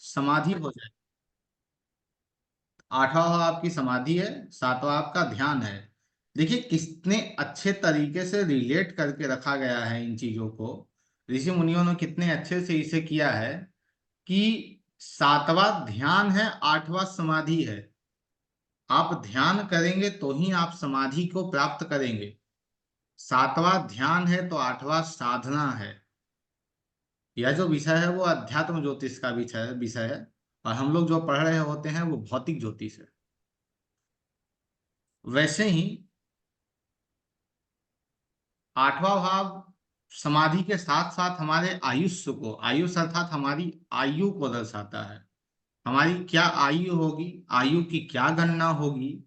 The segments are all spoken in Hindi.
समाधि हो जाए। आठवां भाव आपकी समाधि है, सातवां आपका ध्यान है। देखिए कितने अच्छे तरीके से रिलेट करके रखा गया है इन चीजों को। ऋषि मुनियों ने कितने अच्छे से इसे किया है कि सातवां ध्यान है, आठवां समाधि है। आप ध्यान करेंगे तो ही आप समाधि को प्राप्त करेंगे। सातवां ध्यान है तो आठवां साधना है। यह जो विषय है वो अध्यात्म ज्योतिष का विषय है। और हम लोग जो पढ़ रहे होते हैं वो भौतिक ज्योतिष है। वैसे ही आठवां भाव समाधि के साथ साथ हमारे आयुष्य को, आयुष अर्थात हमारी आयु को दर्शाता है। हमारी क्या आयु होगी, आयु की क्या गणना होगी,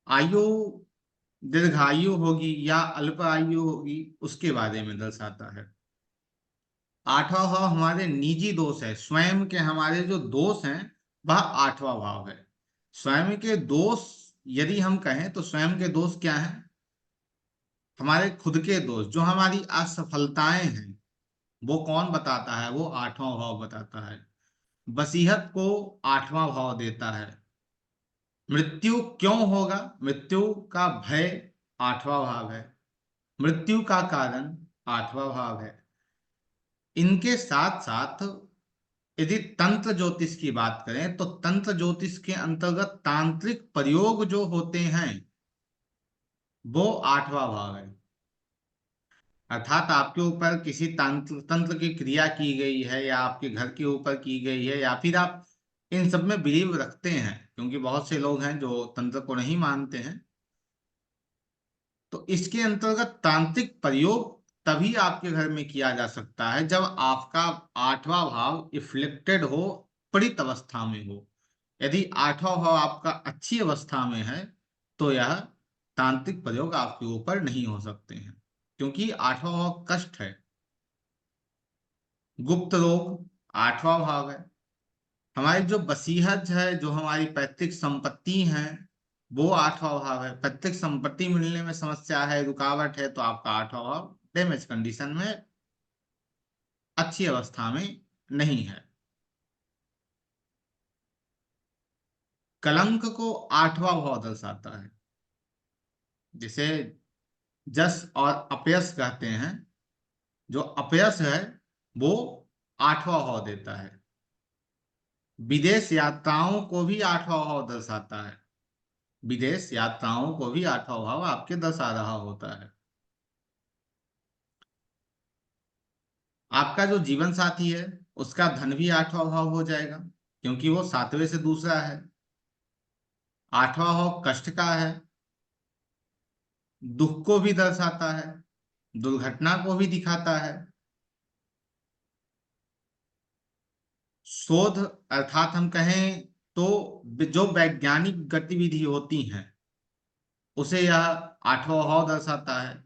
आयु दीर्घायु होगी या अल्प आयु होगी, उसके बारे में दर्शाता है। आठवां भाव हमारे निजी दोष है, स्वयं के हमारे जो दोष हैं वह आठवां भाव है। स्वयं के दोष यदि हम कहें तो स्वयं के दोष क्या हैं? हमारे खुद के दोष, जो हमारी असफलताएं हैं, वो कौन बताता है? वो आठवां भाव बताता है। वसीयत को आठवां भाव देता है। मृत्यु क्यों होगा, मृत्यु का भय आठवां भाव है। मृत्यु का कारण आठवां भाव है। इनके साथ साथ यदि तंत्र ज्योतिष की बात करें तो तंत्र ज्योतिष के अंतर्गत तांत्रिक प्रयोग जो होते हैं वो आठवां भाव है। अर्थात आपके ऊपर किसी तंत्र तंत्र की क्रिया की गई है या आपके घर के ऊपर की गई है, या फिर आप इन सब में बिलीव रखते हैं, क्योंकि बहुत से लोग हैं जो तंत्र को नहीं मानते हैं। तो इसके अंतर्गत तांत्रिक प्रयोग तभी आपके घर में किया जा सकता है जब आपका आठवां भाव इफ्लेक्टेड हो, पीड़ित अवस्था में हो। यदि आठवां भाव आपका अच्छी अवस्था में है तो यह तांत्रिक प्रयोग आपके ऊपर नहीं हो सकते हैं, क्योंकि आठवां भाव कष्ट है। गुप्त रोग आठवां भाव है। हमारी जो बसीहत है, जो हमारी पैतृक संपत्ति है, वो आठवां भाव है। पैतृक संपत्ति मिलने में समस्या है, रुकावट है, तो आपका आठवां भाव डैमेज कंडीशन में, अच्छी अवस्था में नहीं है। कलंक को आठवां भाव दर्शाता है, जिसे जस और अपयश कहते हैं। जो अपयश है वो आठवां भाव देता है। विदेश यात्राओं को भी आठवां भाव दर्शाता है। विदेश यात्राओं को भी आठवां भाव आपके दर्शा रहा होता है। आपका जो जीवन साथी है उसका धन भी आठवां भाव हो जाएगा, क्योंकि वो सातवें से दूसरा है। आठवां भाव कष्ट का है, दुख को भी दर्शाता है, दुर्घटना को भी दिखाता है। शोध अर्थात हम कहें तो जो वैज्ञानिक गतिविधि होती हैं उसे यह आठवां भाव दर्शाता है।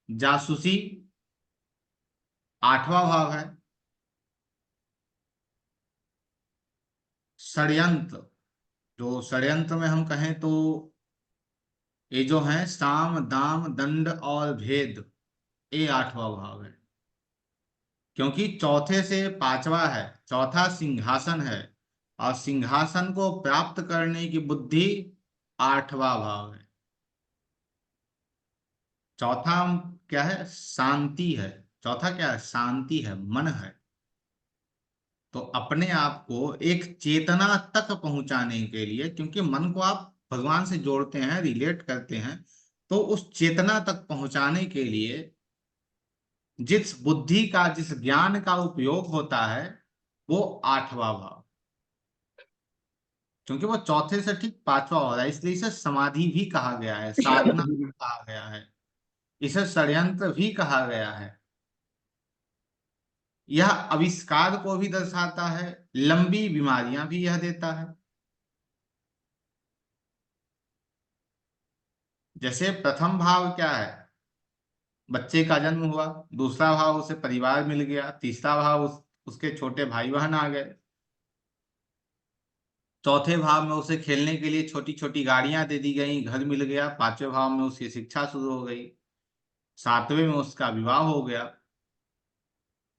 जासूसी आठवां भाव है। षड्यंत्र, जो षड्यंत्र में हम कहें तो ये जो है साम दाम दंड और भेद, ये आठवां भाव है। क्योंकि चौथे से पांचवा है, चौथा सिंहासन है, और सिंहासन को प्राप्त करने की बुद्धि आठवां भाव है। चौथा क्या है? शांति है। चौथा क्या है? शांति है, मन है। तो अपने आप को एक चेतना तक पहुंचाने के लिए, क्योंकि मन को आप भगवान से जोड़ते हैं, रिलेट करते हैं, तो उस चेतना तक पहुंचाने के लिए जिस बुद्धि का, जिस ज्ञान का उपयोग होता है वो आठवां भाव। क्योंकि वो चौथे से ठीक पांचवा हो रहा है, इसलिए इसे समाधि भी कहा गया है, साधना भी कहा गया है, इसे षड्यंत्र भी कहा गया है। यह आविष्कार को भी दर्शाता है, लंबी बीमारियां भी यह देता है। जैसे प्रथम भाव क्या है? बच्चे का जन्म हुआ। दूसरा भाव उसे परिवार मिल गया। तीसरा भाव उसके छोटे भाई बहन आ गए। चौथे भाव में उसे खेलने के लिए छोटी छोटी गाड़ियां दे दी गई, घर मिल गया। पांचवें भाव में उसकी शिक्षा शुरू हो गई। सातवें में उसका विवाह हो गया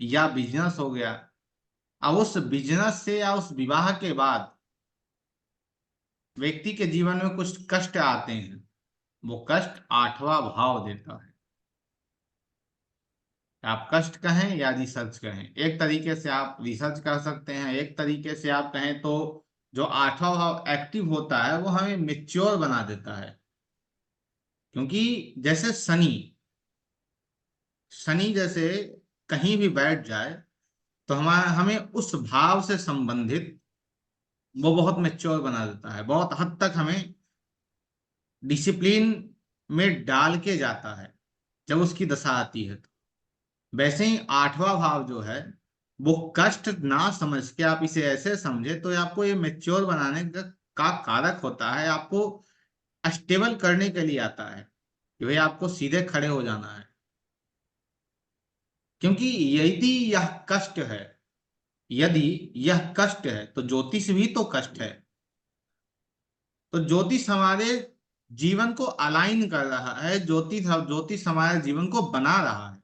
या बिजनेस हो गया। अब उस बिजनेस से या उस विवाह के बाद व्यक्ति के जीवन में कुछ कष्ट आते हैं, वो कष्ट आठवां भाव देता है। आप कष्ट कहें या रिसर्च कहें, एक तरीके से आप रिसर्च कर सकते हैं, एक तरीके से आप कहें तो जो आठवां भाव एक्टिव होता है वो हमें मेच्योर बना देता है। क्योंकि जैसे शनि, शनि जैसे कहीं भी बैठ जाए तो हमारा हमें उस भाव से संबंधित वो बहुत मेच्योर बना देता है, बहुत हद तक हमें डिसिप्लिन में डाल के जाता है जब उसकी दशा आती है तो। वैसे ही आठवां भाव जो है वो कष्ट ना समझ के आप इसे ऐसे समझे तो ये आपको ये मेच्योर बनाने का कारक होता है, आपको स्टेबल करने के लिए आता है कि भाई आपको सीधे खड़े हो जाना है। क्योंकि यदि यह कष्ट है, यदि यह कष्ट है तो ज्योतिष भी तो कष्ट है। तो ज्योतिष हमारे जीवन को अलाइन कर रहा है, ज्योतिष ज्योतिष हमारे जीवन को बना रहा है।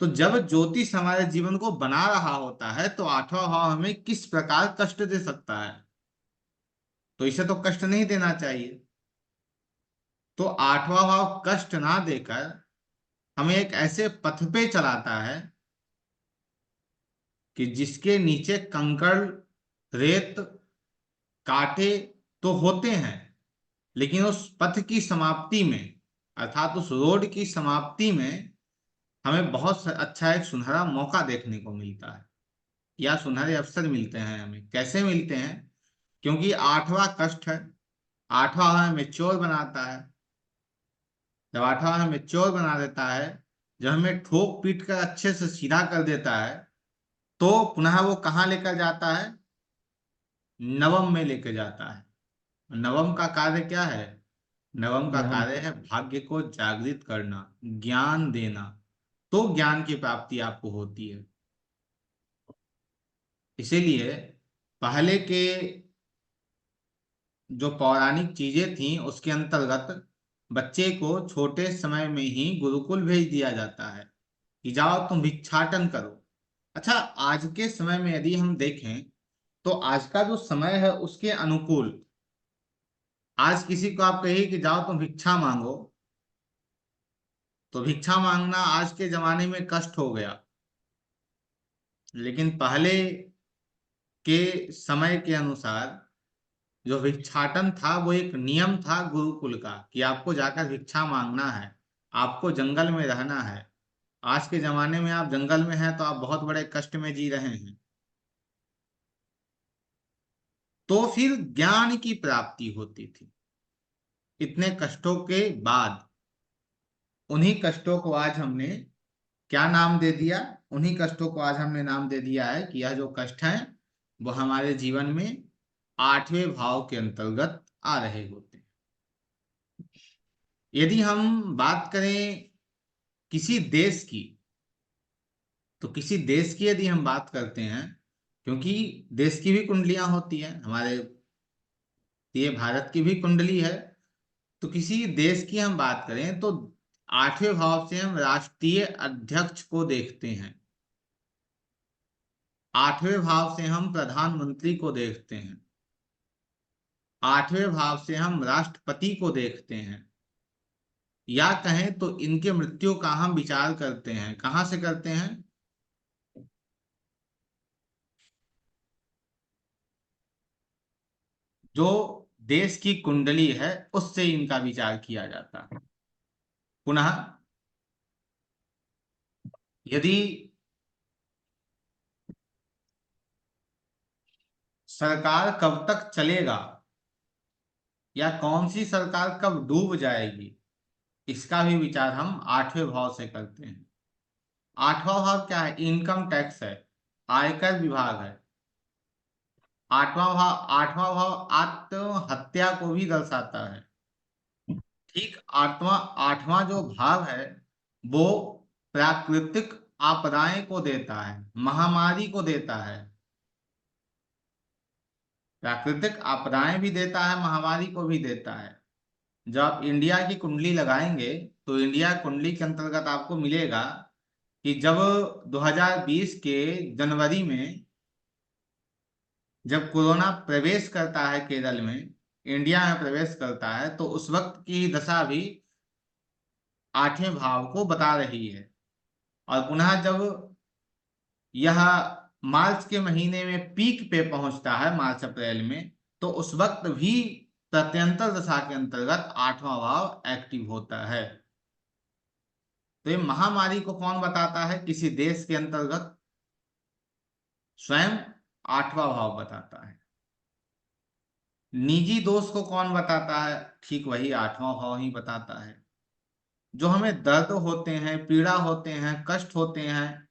तो जब ज्योतिष हमारे जीवन को बना रहा होता है तो आठवां भाव हमें किस प्रकार कष्ट दे सकता है, तो इसे तो कष्ट नहीं देना चाहिए। तो आठवां भाव कष्ट ना देकर हमें एक ऐसे पथ पे चलाता है कि जिसके नीचे कंकड़, रेत, कांटे तो होते हैं, लेकिन उस पथ की समाप्ति में अर्थात उस रोड की समाप्ति में हमें बहुत अच्छा एक सुनहरा मौका देखने को मिलता है या सुनहरे अवसर मिलते हैं। हमें कैसे मिलते हैं? क्योंकि आठवां कष्ट है, आठवां हमें मेच्योर बनाता है। जब आठवां हमें मेच्योर बना देता है, जब हमें ठोक पीट कर अच्छे से सीधा कर देता है, तो पुनः वो कहाँ लेकर जाता है? नवम में लेकर जाता है। नवम का कार्य क्या है? नवम का ज्ञान। कार्य है भाग्य को जागृत करना, ज्ञान देना। तो ज्ञान की प्राप्ति आपको होती है। इसीलिए पहले के जो पौराणिक चीजें थी उसके अंतर्गत बच्चे को छोटे समय में ही गुरुकुल भेज दिया जाता है कि जाओ तुम भिक्षाटन करो। अच्छा, आज के समय में यदि हम देखें तो आज का जो समय है उसके अनुकूल आज किसी को आप कहिए कि जाओ तुम भिक्षा मांगो, तो भिक्षा मांगना आज के जमाने में कष्ट हो गया। लेकिन पहले के समय के अनुसार जो भिक्षाटन था वो एक नियम था गुरुकुल का कि आपको जाकर भिक्षा मांगना है, आपको जंगल में रहना है। आज के जमाने में आप जंगल में हैं तो आप बहुत बड़े कष्ट में जी रहे हैं। तो फिर ज्ञान की प्राप्ति होती थी इतने कष्टों के बाद। उन्हीं कष्टों को आज हमने क्या नाम दे दिया? उन्हीं कष्टों को आज हमने नाम दे दिया है कि यह जो कष्ट हैं वो हमारे जीवन में आठवें भाव के अंतर्गत आ रहे होते हैं। यदि हम बात करें किसी देश की, तो किसी देश की यदि हम बात करते हैं, क्योंकि देश की भी कुंडलियां होती हैं, हमारे ये भारत की भी कुंडली है, तो किसी देश की हम बात करें तो आठवें भाव से हम राष्ट्रीय अध्यक्ष को देखते हैं, आठवें भाव से हम प्रधानमंत्री को देखते हैं, आठवें भाव से हम राष्ट्रपति को देखते हैं। या कहें तो इनके मृत्यु का हम विचार करते हैं, कहां से करते हैं? जो देश की कुंडली है उससे इनका विचार किया जाता है। पुनः यदि सरकार कब तक चलेगा या कौन सी सरकार कब डूब जाएगी, इसका भी विचार हम आठवें भाव से करते हैं। आठवां भाव क्या है? इनकम टैक्स है, आयकर विभाग है। आठवां भाव आत्महत्या को भी दर्शाता है। ठीक, आठवां आठवां जो भाव है वो प्राकृतिक आपदाएं को देता है, महामारी को देता है। प्राकृतिक आपदाएं भी देता है, महामारी को भी देता है। जब आप इंडिया की कुंडली लगाएंगे तो इंडिया कुंडली के अंतर्गत आपको मिलेगा कि जब 2020 के जनवरी में जब कोरोना प्रवेश करता है केरल में, इंडिया में प्रवेश करता है, तो उस वक्त की दशा भी आठवें भाव को बता रही है। और पुनः जब यह मार्च के महीने में पीक पे पहुंचता है, मार्च अप्रैल में, तो उस वक्त भी प्रत्यंतर दशा के अंतर्गत आठवां भाव एक्टिव होता है। तो ये महामारी को कौन बताता है किसी देश के अंतर्गत? स्वयं आठवां भाव बताता है। निजी दोष को कौन बताता है? ठीक वही आठवां भाव ही बताता है। जो हमें दर्द होते हैं, पीड़ा होते हैं, कष्ट होते हैं,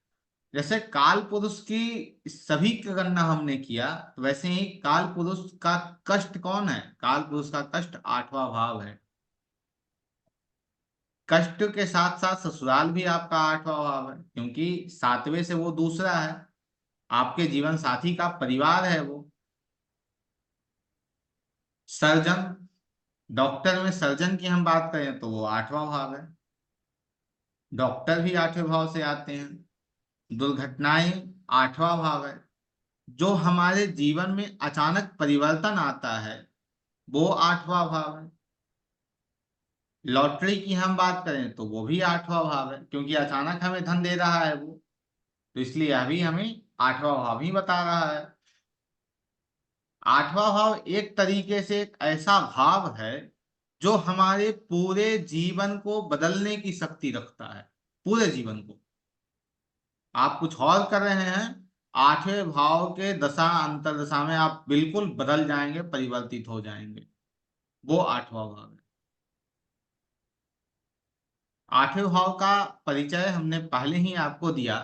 जैसे काल पुरुष की सभी की गणना हमने किया, तो वैसे ही काल पुरुष का कष्ट कौन है? काल पुरुष का कष्ट आठवां भाव है। कष्ट के साथ साथ ससुराल भी आपका आठवां भाव है, क्योंकि सातवें से वो दूसरा है, आपके जीवन साथी का परिवार है वो। सर्जन, डॉक्टर में सर्जन की हम बात करें तो वो आठवां भाव है। डॉक्टर भी आठवें भाव से आते हैं। दुर्घटनाएं आठवां भाव है। जो हमारे जीवन में अचानक परिवर्तन आता है वो आठवां भाव है। लॉटरी की हम बात करें तो वो भी आठवां भाव है, क्योंकि अचानक हमें धन दे रहा है वो, तो इसलिए अभी हमें आठवां भाव ही बता रहा है। आठवां भाव एक तरीके से एक ऐसा भाव है जो हमारे पूरे जीवन को बदलने की शक्ति रखता है, पूरे जीवन को। आप कुछ और कर रहे हैं, आठवें भाव के दशा अंतरदशा में आप बिल्कुल बदल जाएंगे, परिवर्तित हो जाएंगे। वो आठवां भाव है। आठवें भाव का परिचय हमने पहले ही आपको दिया।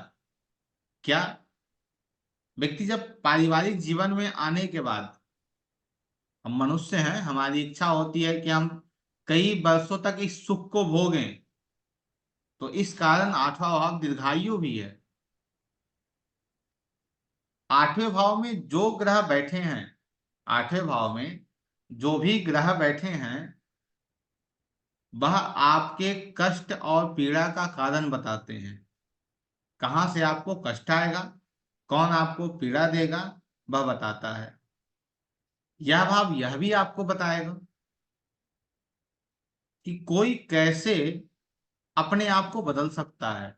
क्या? व्यक्ति जब पारिवारिक जीवन में आने के बाद, हम मनुष्य हैं, हमारी इच्छा होती है कि हम कई वर्षों तक इस सुख को भोगें, तो इस कारण आठवां भाव दीर्घायु भी है। आठवें भाव में जो ग्रह बैठे हैं, आठवें भाव में जो भी ग्रह बैठे हैं, वह आपके कष्ट और पीड़ा का कारण बताते हैं। कहाँ से आपको कष्ट आएगा, कौन आपको पीड़ा देगा, वह बताता है। यह भाव यह भी आपको बताएगा कि कोई कैसे अपने आप को बदल सकता है,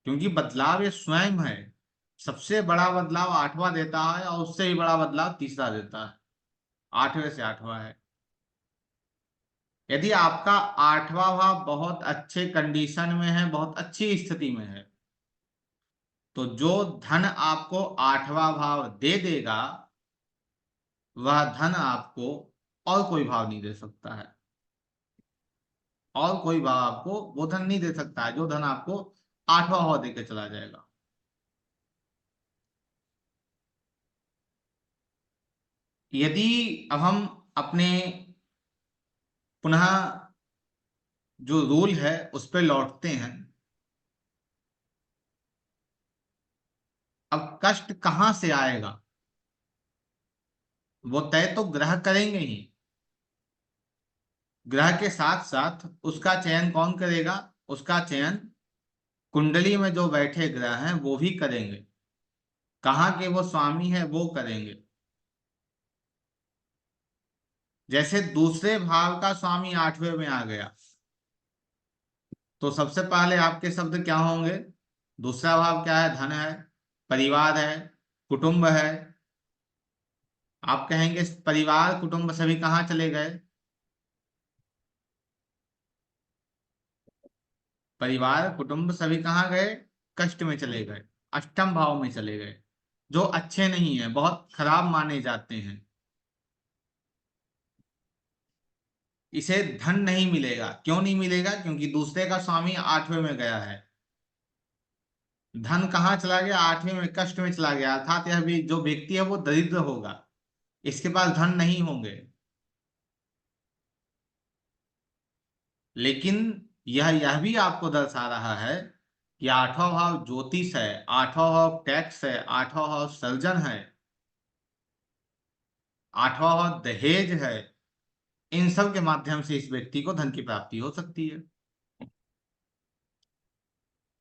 क्योंकि बदलाव ये स्वयं है। सबसे बड़ा बदलाव आठवां देता है, और उससे भी बड़ा बदलाव तीसरा देता है। आठवें से आठवां है। यदि आपका आठवां भाव बहुत अच्छे कंडीशन में है, बहुत अच्छी स्थिति में है, तो जो धन आपको आठवां भाव दे देगा, वह धन आपको और कोई भाव नहीं दे सकता है। और कोई भाव आपको वो धन नहीं दे सकता है जो धन आपको आठवां भाव देके चला जाएगा। यदि अब हम अपने पुनः जो रूल है उस पर लौटते हैं। अब कष्ट कहाँ से आएगा, वो तय तो ग्रह करेंगे ही। ग्रह के साथ साथ उसका चयन कौन करेगा? उसका चयन कुंडली में जो बैठे ग्रह हैं वो भी करेंगे। कहाँ के वो स्वामी है वो करेंगे। जैसे दूसरे भाव का स्वामी आठवें में आ गया, तो सबसे पहले आपके शब्द क्या होंगे? दूसरा भाव क्या है? धन है, परिवार है, कुटुंब है। आप कहेंगे परिवार कुटुंब सभी कहाँ चले गए? परिवार कुटुंब सभी कहाँ गए? कष्ट में चले गए, अष्टम भाव में चले गए, जो अच्छे नहीं है, बहुत खराब माने जाते हैं। इसे धन नहीं मिलेगा। क्यों नहीं मिलेगा? क्योंकि दूसरे का स्वामी आठवें में गया है। धन कहाँ चला गया? आठवें में, कष्ट में चला गया, अर्थात यह भी जो व्यक्ति है वो दरिद्र होगा, इसके पास धन नहीं होंगे। लेकिन यह भी आपको दर्शा रहा है कि आठवां भाव ज्योतिष है, आठवां भाव टैक्स है, आठवां भाव सर्जन है, आठवां भाव दहेज है। इन सब के माध्यम से इस व्यक्ति को धन की प्राप्ति हो सकती है।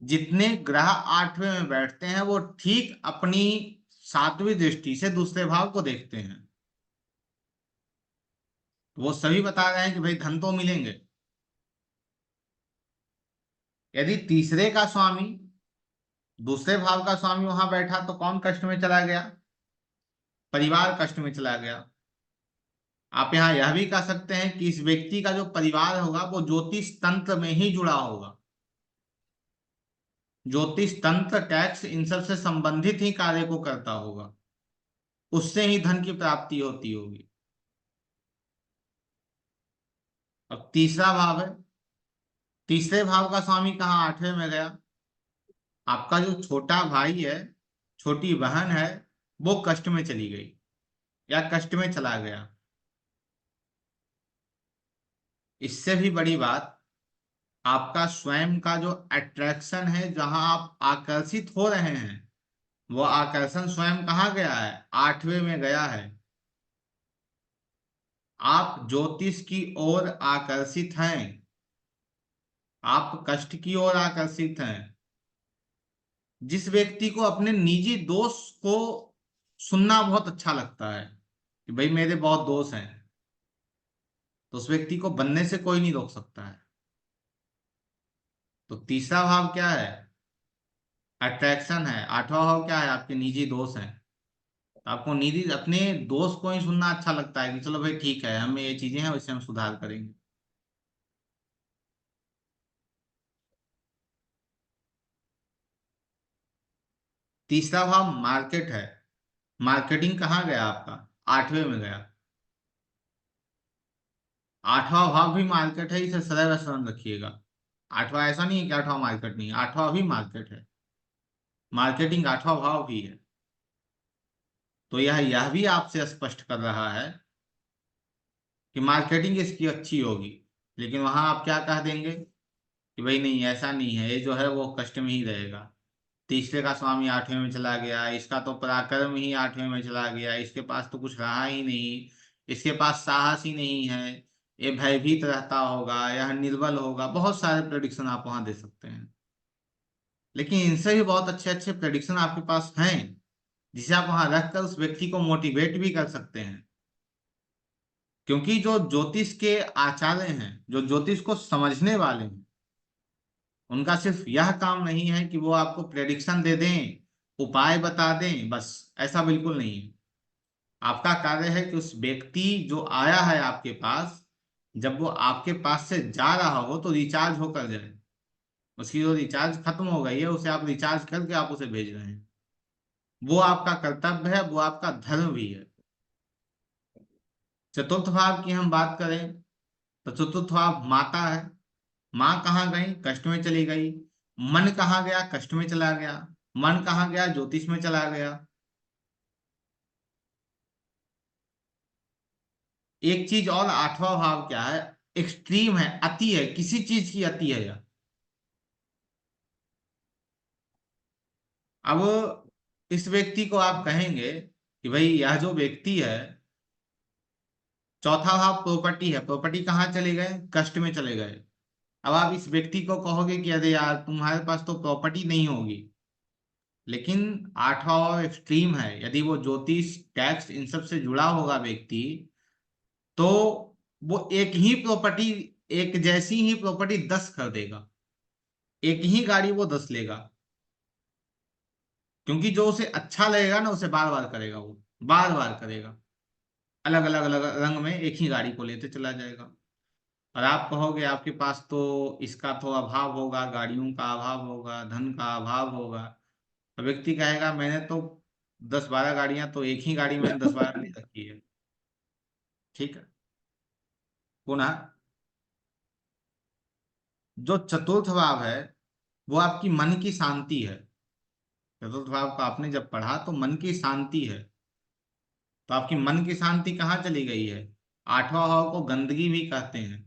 जितने ग्रह आठवें में बैठते हैं वो ठीक अपनी सातवीं दृष्टि से दूसरे भाव को देखते हैं। तो वो सभी बता रहे हैं कि भाई धन तो मिलेंगे। यदि तीसरे का स्वामी, दूसरे भाव का स्वामी वहां बैठा तो कौन कष्ट में चला गया? परिवार कष्ट में चला गया। आप यहाँ यह भी कह सकते हैं कि इस व्यक्ति का जो परिवार होगा वो ज्योतिष तंत्र में ही जुड़ा होगा। ज्योतिष तंत्र, टैक्स, इन सब से संबंधित ही कार्य को करता होगा, उससे ही धन की प्राप्ति होती होगी। अब तीसरा भाव है, तीसरे भाव का स्वामी कहाँ? आठवें में गया। आपका जो छोटा भाई है, छोटी बहन है, वो कष्ट में चली गई या कष्ट में चला गया। इससे भी बड़ी बात, आपका स्वयं का जो अट्रैक्शन है, जहां आप आकर्षित हो रहे हैं, वो आकर्षण स्वयं कहाँ गया है? आठवें में गया है। आप ज्योतिष की ओर आकर्षित हैं, आप कष्ट की ओर आकर्षित हैं। जिस व्यक्ति को अपने निजी दोष को सुनना बहुत अच्छा लगता है कि भाई मेरे बहुत दोष हैं, तो उस व्यक्ति को बनने से कोई नहीं रोक सकता है। तो तीसरा भाव क्या है? अट्रैक्शन है। आठवां भाव क्या है? आपके निजी दोष हैं। तो आपको निजी अपने दोस्त को ही सुनना अच्छा लगता है कि चलो भाई ठीक है, हमें ये चीजें हैं, उससे हम सुधार करेंगे। तीसरा भाव मार्केट है। मार्केटिंग कहाँ गया आपका? आठवें में गया। आठवां भाव भी मार्केट है, इसे सदैव स्मरण रखिएगा। आठवां ऐसा नहीं है कि आठवां मार्केट नहीं है, आठवां भी मार्केट है। मार्केटिंग आठवां भाव भी है। तो यह भी आपसे स्पष्ट कर रहा है कि मार्केटिंग इसकी अच्छी होगी। लेकिन वहां आप क्या कह देंगे कि भाई नहीं, ऐसा नहीं है, ये जो है वो कष्ट में ही रहेगा। तीसरे का स्वामी आठवें में चला गया, इसका तो पराक्रम ही आठवें में चला गया, इसके पास तो कुछ रहा ही नहीं, इसके पास साहस ही नहीं है, ये भयभीत रहता होगा, यह निर्बल होगा। बहुत सारे प्रेडिक्शन आप वहां दे सकते हैं। लेकिन इनसे भी बहुत अच्छे अच्छे प्रेडिक्शन आपके पास हैं, जिसे आप वहां रखकर उस व्यक्ति को मोटिवेट भी कर सकते हैं। क्योंकि जो ज्योतिष के आचार्य हैं, जो ज्योतिष को समझने वाले हैं, उनका सिर्फ यह काम नहीं है कि वो आपको प्रेडिक्शन दे दें, उपाय बता दें, बस। ऐसा बिल्कुल नहीं है। आपका कार्य है कि उस व्यक्ति जो आया है आपके पास, जब वो आपके पास से जा रहा हो तो रिचार्ज होकर जाए। उसकी जो रिचार्ज खत्म हो गई है, उसे आप रिचार्ज करके आप उसे भेज रहे हैं। वो आपका कर्तव्य है, वो आपका धर्म भी है। चतुर्थ भाव की हम बात करें तो चतुर्थ भाव माता है। माँ कहाँ गई? कष्ट में चली गई। मन कहाँ गया? कष्ट में चला गया। मन कहाँ गया? ज्योतिष में चला गया। एक चीज और, आठवां भाव क्या है? एक्सट्रीम है, अति है, किसी चीज की अति है यह। अब इस व्यक्ति को आप कहेंगे कि भाई यह जो व्यक्ति है, चौथा भाव प्रॉपर्टी है, प्रॉपर्टी कहाँ चले गए? कष्ट में चले गए। अब आप इस व्यक्ति को कहोगे कि अरे यार तुम्हारे पास तो प्रॉपर्टी नहीं होगी, लेकिन आठवां भाव एक्सट्रीम है। यदि वो ज्योतिष, टैक्स, इन सब से जुड़ा होगा व्यक्ति, तो वो एक ही प्रॉपर्टी, एक जैसी ही प्रॉपर्टी 10 कर देगा। एक ही गाड़ी वो 10 लेगा। क्योंकि जो उसे अच्छा लगेगा ना, उसे बार बार करेगा, वो बार बार करेगा। अलग अलग अलग रंग में एक ही गाड़ी को लेते चला जाएगा। और आप कहोगे आपके पास तो इसका तो अभाव होगा, गाड़ियों का अभाव होगा, धन का अभाव होगा। तो व्यक्ति कहेगा मैंने तो 10-12 गाड़ियां, तो एक ही गाड़ी मैंने 10-12 ले रखी है। ठीक है। पुनः जो चतुर्थ भाव है, वो आपकी मन की शांति है। चतुर्थ भाव का आपने जब पढ़ा तो मन की शांति है। तो आपकी मन की शांति कहाँ चली गई है? आठवां भाव को गंदगी भी कहते हैं,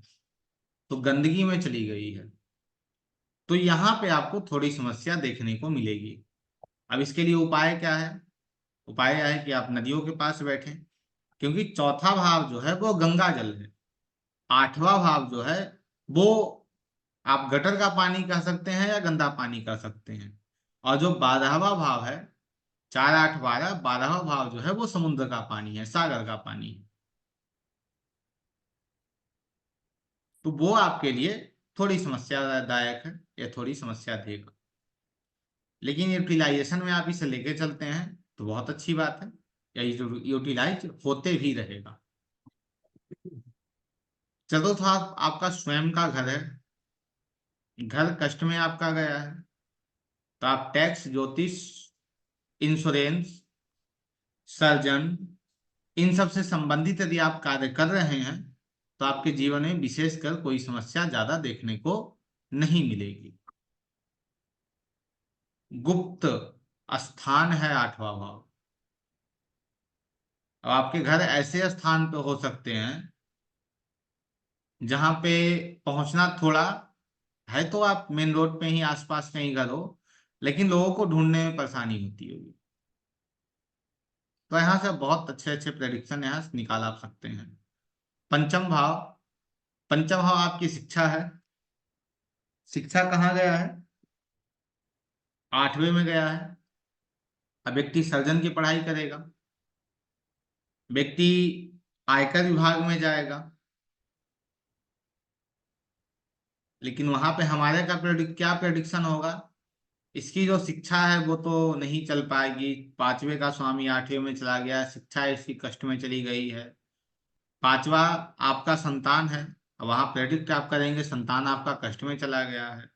तो गंदगी में चली गई है। तो यहाँ पे आपको थोड़ी समस्या देखने को मिलेगी। अब इसके लिए उपाय क्या है? उपाय यह है कि आप नदियों के पास बैठें, क्योंकि चौथा भाव जो है वो गंगा जल है। आठवां भाव जो है वो आप गटर का पानी कह सकते हैं या गंदा पानी कह सकते हैं। और जो 12वां भाव है, 4 8 12, 12वां भाव जो है वो समुद्र का पानी है, सागर का पानी है। तो वो आपके लिए थोड़ी समस्यादायक है, या थोड़ी समस्या देगा। लेकिन यूटिलाइजेशन में आप इसे लेके चलते हैं तो बहुत अच्छी बात है, या यूटिलाइज होते भी रहेगा। चतुर्थ भाव आपका स्वयं का घर है, घर कष्ट में आपका गया है। तो आप टैक्स, ज्योतिष, इंश्योरेंस, सर्जन, इन सब से संबंधित यदि आप कार्य कर रहे हैं तो आपके जीवन में विशेषकर कोई समस्या ज्यादा देखने को नहीं मिलेगी। गुप्त स्थान है 8वां भाव। अब आपके घर ऐसे स्थान पे हो सकते हैं जहां पे पहुंचना थोड़ा है, तो आप मेन रोड पे ही आसपास कहीं घर हो, लेकिन लोगों को ढूंढने में परेशानी होती होगी। तो यहाँ से बहुत अच्छे अच्छे प्रेडिक्शन यहाँ से निकाल आप सकते हैं। पंचम भाव, पंचम भाव आपकी शिक्षा है। शिक्षा कहाँ गया है? 8वें में गया है। अब व्यक्ति सर्जन की पढ़ाई करेगा, व्यक्ति आयकर विभाग में जाएगा, लेकिन वहां पे हमारे का क्या प्रेडिक्शन होगा? इसकी जो शिक्षा है वो तो नहीं चल पाएगी। 5वें का स्वामी 8वें में चला गया, शिक्षा इसकी कष्ट में चली गई है। 5वां आपका संतान है, वहां प्रेडिक्ट आप करेंगे संतान आपका कष्ट में चला गया है,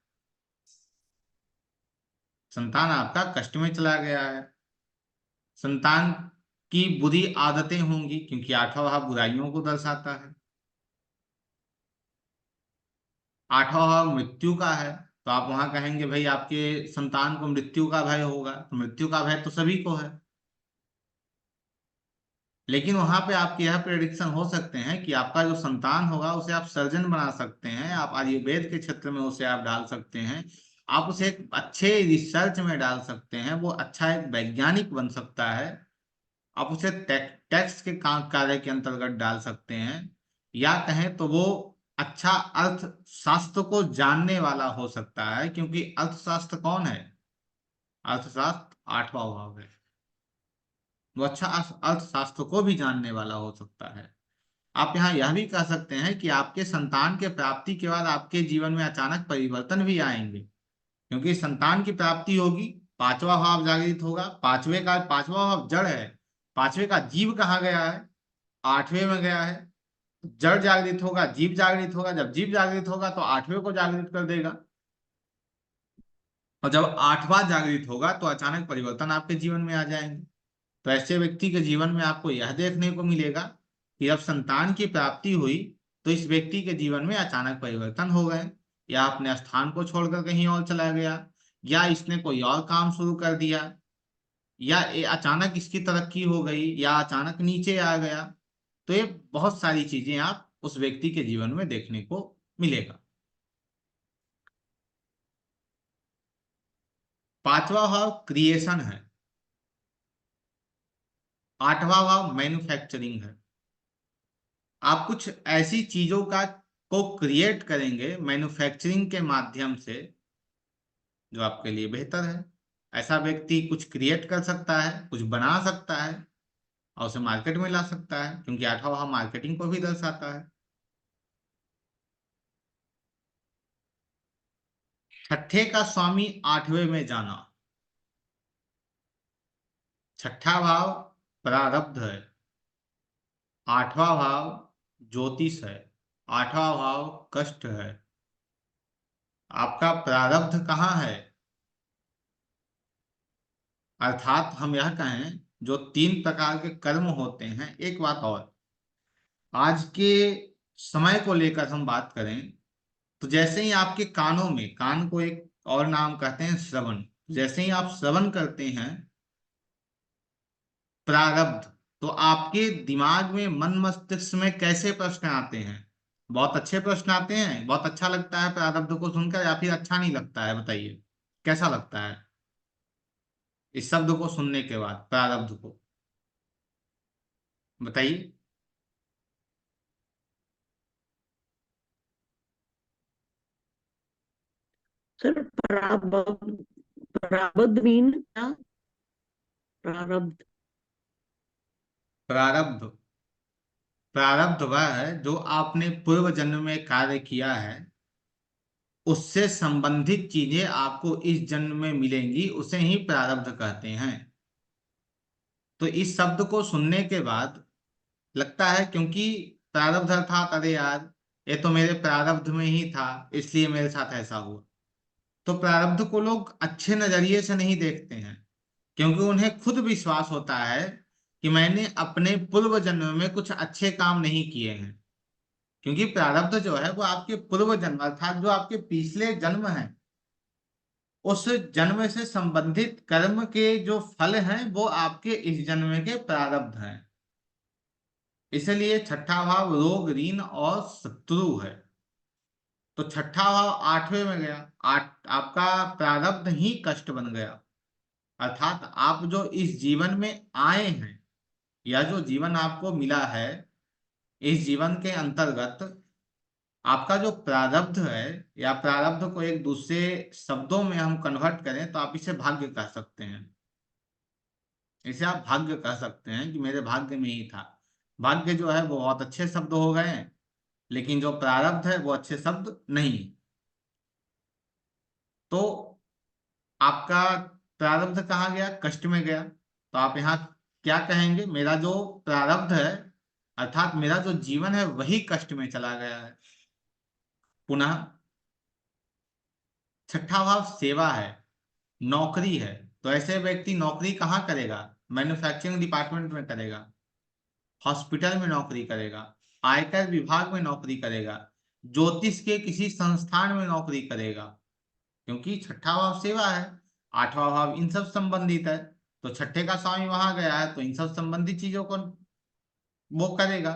संतान आपका कष्ट में चला गया है। संतान की बुरी आदतें होंगी, क्योंकि 8वां भाव बुराइयों को दर्शाता है। 8वां भाव मृत्यु का है, तो आप वहां कहेंगे भाई आपके संतान को मृत्यु का भय होगा, तो मृत्यु का भय तो सभी को है। लेकिन वहां पे आपके यह प्रेडिक्शन हो सकते हैं कि आपका जो संतान होगा उसे आप सर्जन बना सकते हैं, आप आयुर्वेद के क्षेत्र में उसे आप डाल सकते हैं, आप उसे एक अच्छे रिसर्च में डाल सकते हैं, वो अच्छा एक वैज्ञानिक बन सकता है। आप उसे टैक्स के कार्य के अंतर्गत डाल सकते हैं, या कहें तो वो अच्छा अर्थशास्त्र को जानने वाला हो सकता है, क्योंकि अर्थशास्त्र कौन है? अर्थशास्त्र 8वां भाव है। वो अच्छा अर्थशास्त्र को भी जानने वाला हो सकता है। आप यहाँ यह भी कह सकते हैं कि आपके संतान के प्राप्ति के बाद आपके जीवन में अचानक परिवर्तन भी आएंगे, क्योंकि संतान की प्राप्ति होगी, 5वां भाव जागृत होगा। 5वां भाव जड़ है, 5वें का जीव कहाँ गया है? 8वें में गया है। जड़ जागृत होगा, जीव जागृत होगा, जब जीव जागृत होगा तो 8वें को जागृत कर देगा, और जब 8वां जागृत होगा तो अचानक परिवर्तन आपके जीवन में आ जाएंगे। तो ऐसे व्यक्ति के जीवन में आपको यह देखने को मिलेगा कि जब संतान की प्राप्ति हुई तो इस व्यक्ति के जीवन में अचानक परिवर्तन हो गए, या अपने स्थान को छोड़कर कहीं और चला गया, या इसने कोई और काम शुरू कर दिया, या अचानक इसकी तरक्की हो गई, या अचानक नीचे आ गया। तो ये बहुत सारी चीजें आप उस व्यक्ति के जीवन में देखने को मिलेगा। 5वां भाव क्रिएशन है। 8वां भाव मैन्युफैक्चरिंग है। आप कुछ ऐसी चीजों का को क्रिएट करेंगे मैन्युफैक्चरिंग के माध्यम से, जो आपके लिए बेहतर है। ऐसा व्यक्ति कुछ क्रिएट कर सकता है, कुछ बना सकता है, और उसे मार्केट में ला सकता है, क्योंकि 8वां भाव मार्केटिंग को भी दर्शाता है। छठे का स्वामी 8वें में जाना। छठा भाव प्रारब्ध है, 8वां भाव ज्योतिष है, 8वां भाव कष्ट है। आपका प्रारब्ध कहाँ है? अर्थात हम यह कहें, जो 3 प्रकार के कर्म होते हैं। एक बात और, आज के समय को लेकर हम बात करें तो जैसे ही आपके कानों में, कान को एक और नाम कहते हैं श्रवण, जैसे ही आप श्रवण करते हैं प्रारब्ध, तो आपके दिमाग में, मन मस्तिष्क में कैसे प्रश्न आते हैं? बहुत अच्छे प्रश्न आते हैं, बहुत अच्छा लगता है प्रारब्ध को सुनकर, या फिर अच्छा नहीं लगता है? बताइए कैसा लगता है इस शब्द को सुनने के बाद, प्रारब्ध को? बताइए। सर, प्रारब्ध मीन क्या? प्रारब्ध। प्रारब्ध। प्रारब्ध वह है जो आपने पूर्व जन्म में कार्य किया है, उससे संबंधित चीजें आपको इस जन्म में मिलेंगी, उसे ही प्रारब्ध कहते हैं। तो इस शब्द को सुनने के बाद लगता है, क्योंकि प्रारब्ध अर्थात अरे यार, ये तो मेरे प्रारब्ध में ही था, इसलिए मेरे साथ ऐसा हुआ। तो प्रारब्ध को लोग अच्छे नजरिए से नहीं देखते हैं, क्योंकि उन्हें खुद विश्वास होता है कि मैंने अपने पूर्व जन्म में कुछ अच्छे काम नहीं किए हैं। क्योंकि प्रारब्ध जो है वो आपके पूर्व जन्म अर्थात जो आपके पिछले जन्म हैं, उस जन्म से संबंधित कर्म के जो फल हैं वो आपके इस जन्म के प्रारब्ध हैं। इसलिए छठा भाव रोग ऋण और शत्रु है। तो छठा भाव आठवें में गया, आठ आपका प्रारब्ध ही कष्ट बन गया। अर्थात आप जो इस जीवन में आए हैं, या जो जीवन आपको मिला है, इस जीवन के अंतर्गत आपका जो प्रारब्ध है, या प्रारब्ध को एक दूसरे शब्दों में हम कन्वर्ट करें तो आप इसे भाग्य कह सकते हैं। इसे आप भाग्य कह सकते हैं कि मेरे भाग्य में ही था। भाग्य जो है वो बहुत अच्छे शब्द हो गए हैं, लेकिन जो प्रारब्ध है वो अच्छे शब्द नहीं। तो आपका प्रारब्ध कहाँ गया? कष्ट में गया। तो आप यहाँ क्या कहेंगे? मेरा जो प्रारब्ध है, अर्थात मेरा जो जीवन है, वही कष्ट में चला गया है। पुनः छठा भाव सेवा है, नौकरी है। तो ऐसे व्यक्ति नौकरी कहाँ करेगा? मैन्युफैक्चरिंग डिपार्टमेंट में करेगा, हॉस्पिटल में नौकरी करेगा, आयकर विभाग में नौकरी करेगा, ज्योतिष के किसी संस्थान में नौकरी करेगा। क्योंकि छठा भाव सेवा है, आठवां भाव इन सब संबंधित है। तो छठे का स्वामी वहां गया है, तो इन सब संबंधित चीजों को वो करेगा।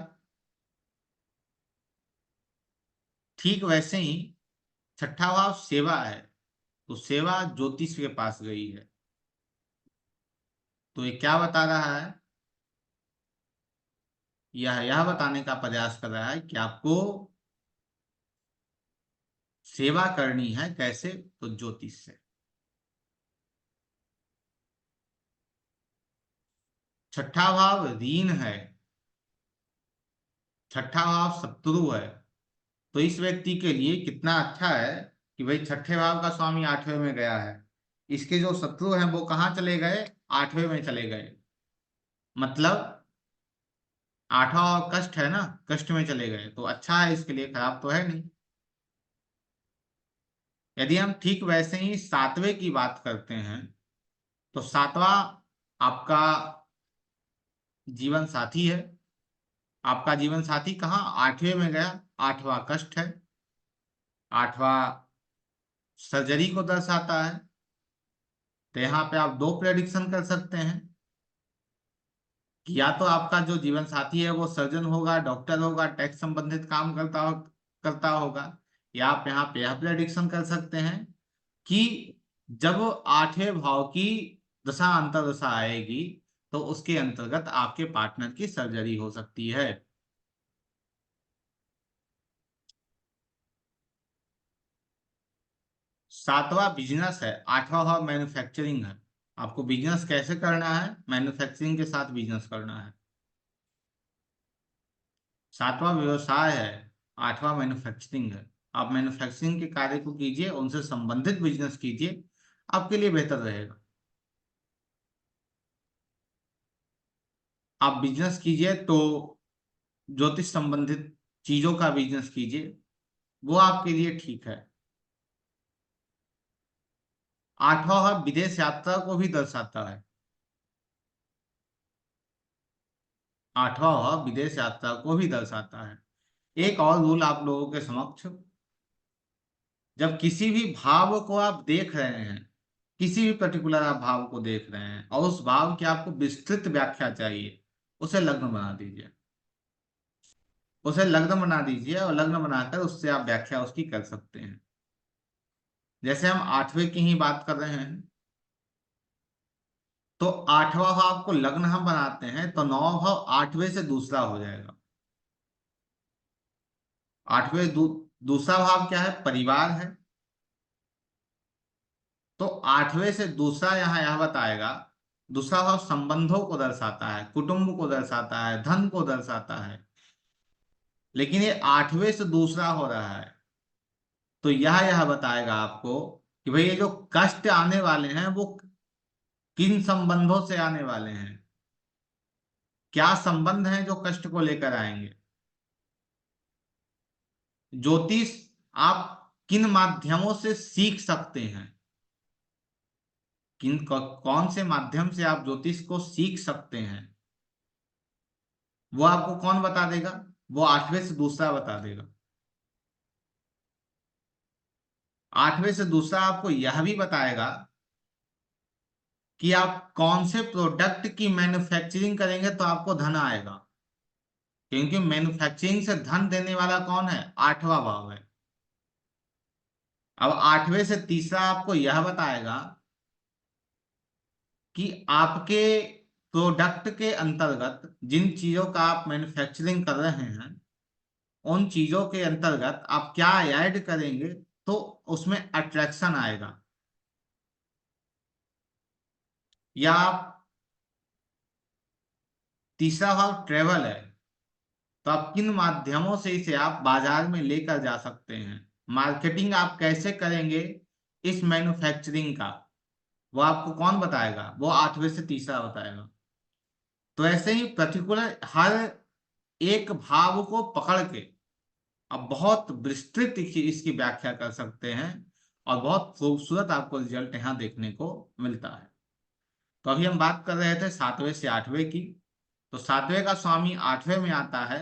ठीक वैसे ही छठा भाव सेवा है, तो सेवा ज्योतिष के पास गई है। तो ये क्या बता रहा है? यह बताने का प्रयास कर रहा है कि आपको सेवा करनी है। कैसे? तो ज्योतिष से। छठा भाव ऋण है, छठा भाव शत्रु है। तो इस व्यक्ति के लिए कितना अच्छा है कि भाई छठे भाव का स्वामी आठवें में गया है, इसके जो शत्रु हैं वो कहाँ चले गए? आठवें में चले गए। मतलब आठवां भाव कष्ट है ना, कष्ट में चले गए, तो अच्छा है इसके लिए, खराब तो है नहीं। यदि हम ठीक वैसे ही सातवें की बात करते हैं, तो सातवां आपका जीवन साथी है। आपका जीवन साथी कहाँ? आठवें में गया। आठवां कष्ट है, आठवां सर्जरी को दर्शाता है। तो यहाँ पे आप दो प्रेडिक्शन कर सकते हैं कि या तो आपका जो जीवन साथी है वो सर्जन होगा, डॉक्टर होगा, टैक्स संबंधित काम करता होगा। या आप यहाँ पे यह प्रेडिक्शन कर सकते हैं कि जब आठवें भाव की दशा अंतर्दशा आएगी, तो उसके अंतर्गत आपके पार्टनर की सर्जरी हो सकती है। सातवां बिजनेस है, आठवां भाव मैन्युफैक्चरिंग है। आपको बिजनेस कैसे करना है? मैन्युफैक्चरिंग के साथ बिजनेस करना है। सातवां व्यवसाय है, आठवां मैन्युफैक्चरिंग है। आप मैन्युफैक्चरिंग के कार्य को कीजिए, उनसे संबंधित बिजनेस कीजिए, आपके लिए बेहतर रहेगा। आप बिजनेस कीजिए तो ज्योतिष संबंधित चीजों का बिजनेस कीजिए, वो आपके लिए ठीक है। आठवां भाव विदेश यात्रा को भी दर्शाता है। आठवां भाव विदेश यात्रा को भी दर्शाता है। एक और रूल आप लोगों के समक्ष, जब किसी भी भाव को आप देख रहे हैं, किसी भी पर्टिकुलर आप भाव को देख रहे हैं और उस भाव की आपको विस्तृत व्याख्या चाहिए, उसे लग्न बना दीजिए। उसे लग्न बना दीजिए और लग्न बनाकर उससे आप व्याख्या उसकी कर सकते हैं। जैसे हम आठवें की ही बात कर रहे हैं, तो आठवां भाव को लग्न हम बनाते हैं तो नौवां भाव आठवें से दूसरा हो जाएगा। आठवें दूसरा भाव क्या है? परिवार है। तो आठवें से दूसरा यहाँ यह बताएगा दूसरा भाव संबंधों को दर्शाता है, कुटुंब को दर्शाता है, धन को दर्शाता है। लेकिन ये आठवें से दूसरा हो रहा है, तो यह बताएगा आपको कि भाई ये जो कष्ट आने वाले हैं वो किन संबंधों से आने वाले हैं, क्या संबंध हैं जो कष्ट को लेकर आएंगे। ज्योतिष आप किन माध्यमों से सीख सकते हैं, कौन से माध्यम से आप ज्योतिष को सीख सकते हैं, वो आपको कौन बता देगा, वो आठवें से दूसरा बता देगा। आठवें से दूसरा आपको यह भी बताएगा कि आप कौन से प्रोडक्ट की मैन्युफैक्चरिंग करेंगे तो आपको धन आएगा, क्योंकि मैन्युफैक्चरिंग से धन देने वाला कौन है, आठवां भाव है। अब आठवें से तीसरा आपको यह बताएगा कि आपके प्रोडक्ट के अंतर्गत जिन चीजों का आप मैन्युफैक्चरिंग कर रहे हैं, उन चीजों के अंतर्गत आप क्या ऐड करेंगे तो उसमें अट्रैक्शन आएगा। या आप, तीसरा भाव ट्रेवल है, तो आप किन माध्यमों से इसे आप बाजार में लेकर जा सकते हैं, मार्केटिंग आप कैसे करेंगे इस मैन्युफैक्चरिंग का, वो आपको कौन बताएगा, वो आठवें से तीसरा बताएगा। तो ऐसे ही पर्टिकुलर हर एक भाव को पकड़ के आप बहुत विस्तृत इसकी व्याख्या कर सकते हैं, और बहुत खूबसूरत आपको रिजल्ट यहाँ देखने को मिलता है। तो अभी हम बात कर रहे थे सातवें से आठवें की। तो सातवें का स्वामी आठवें में आता है,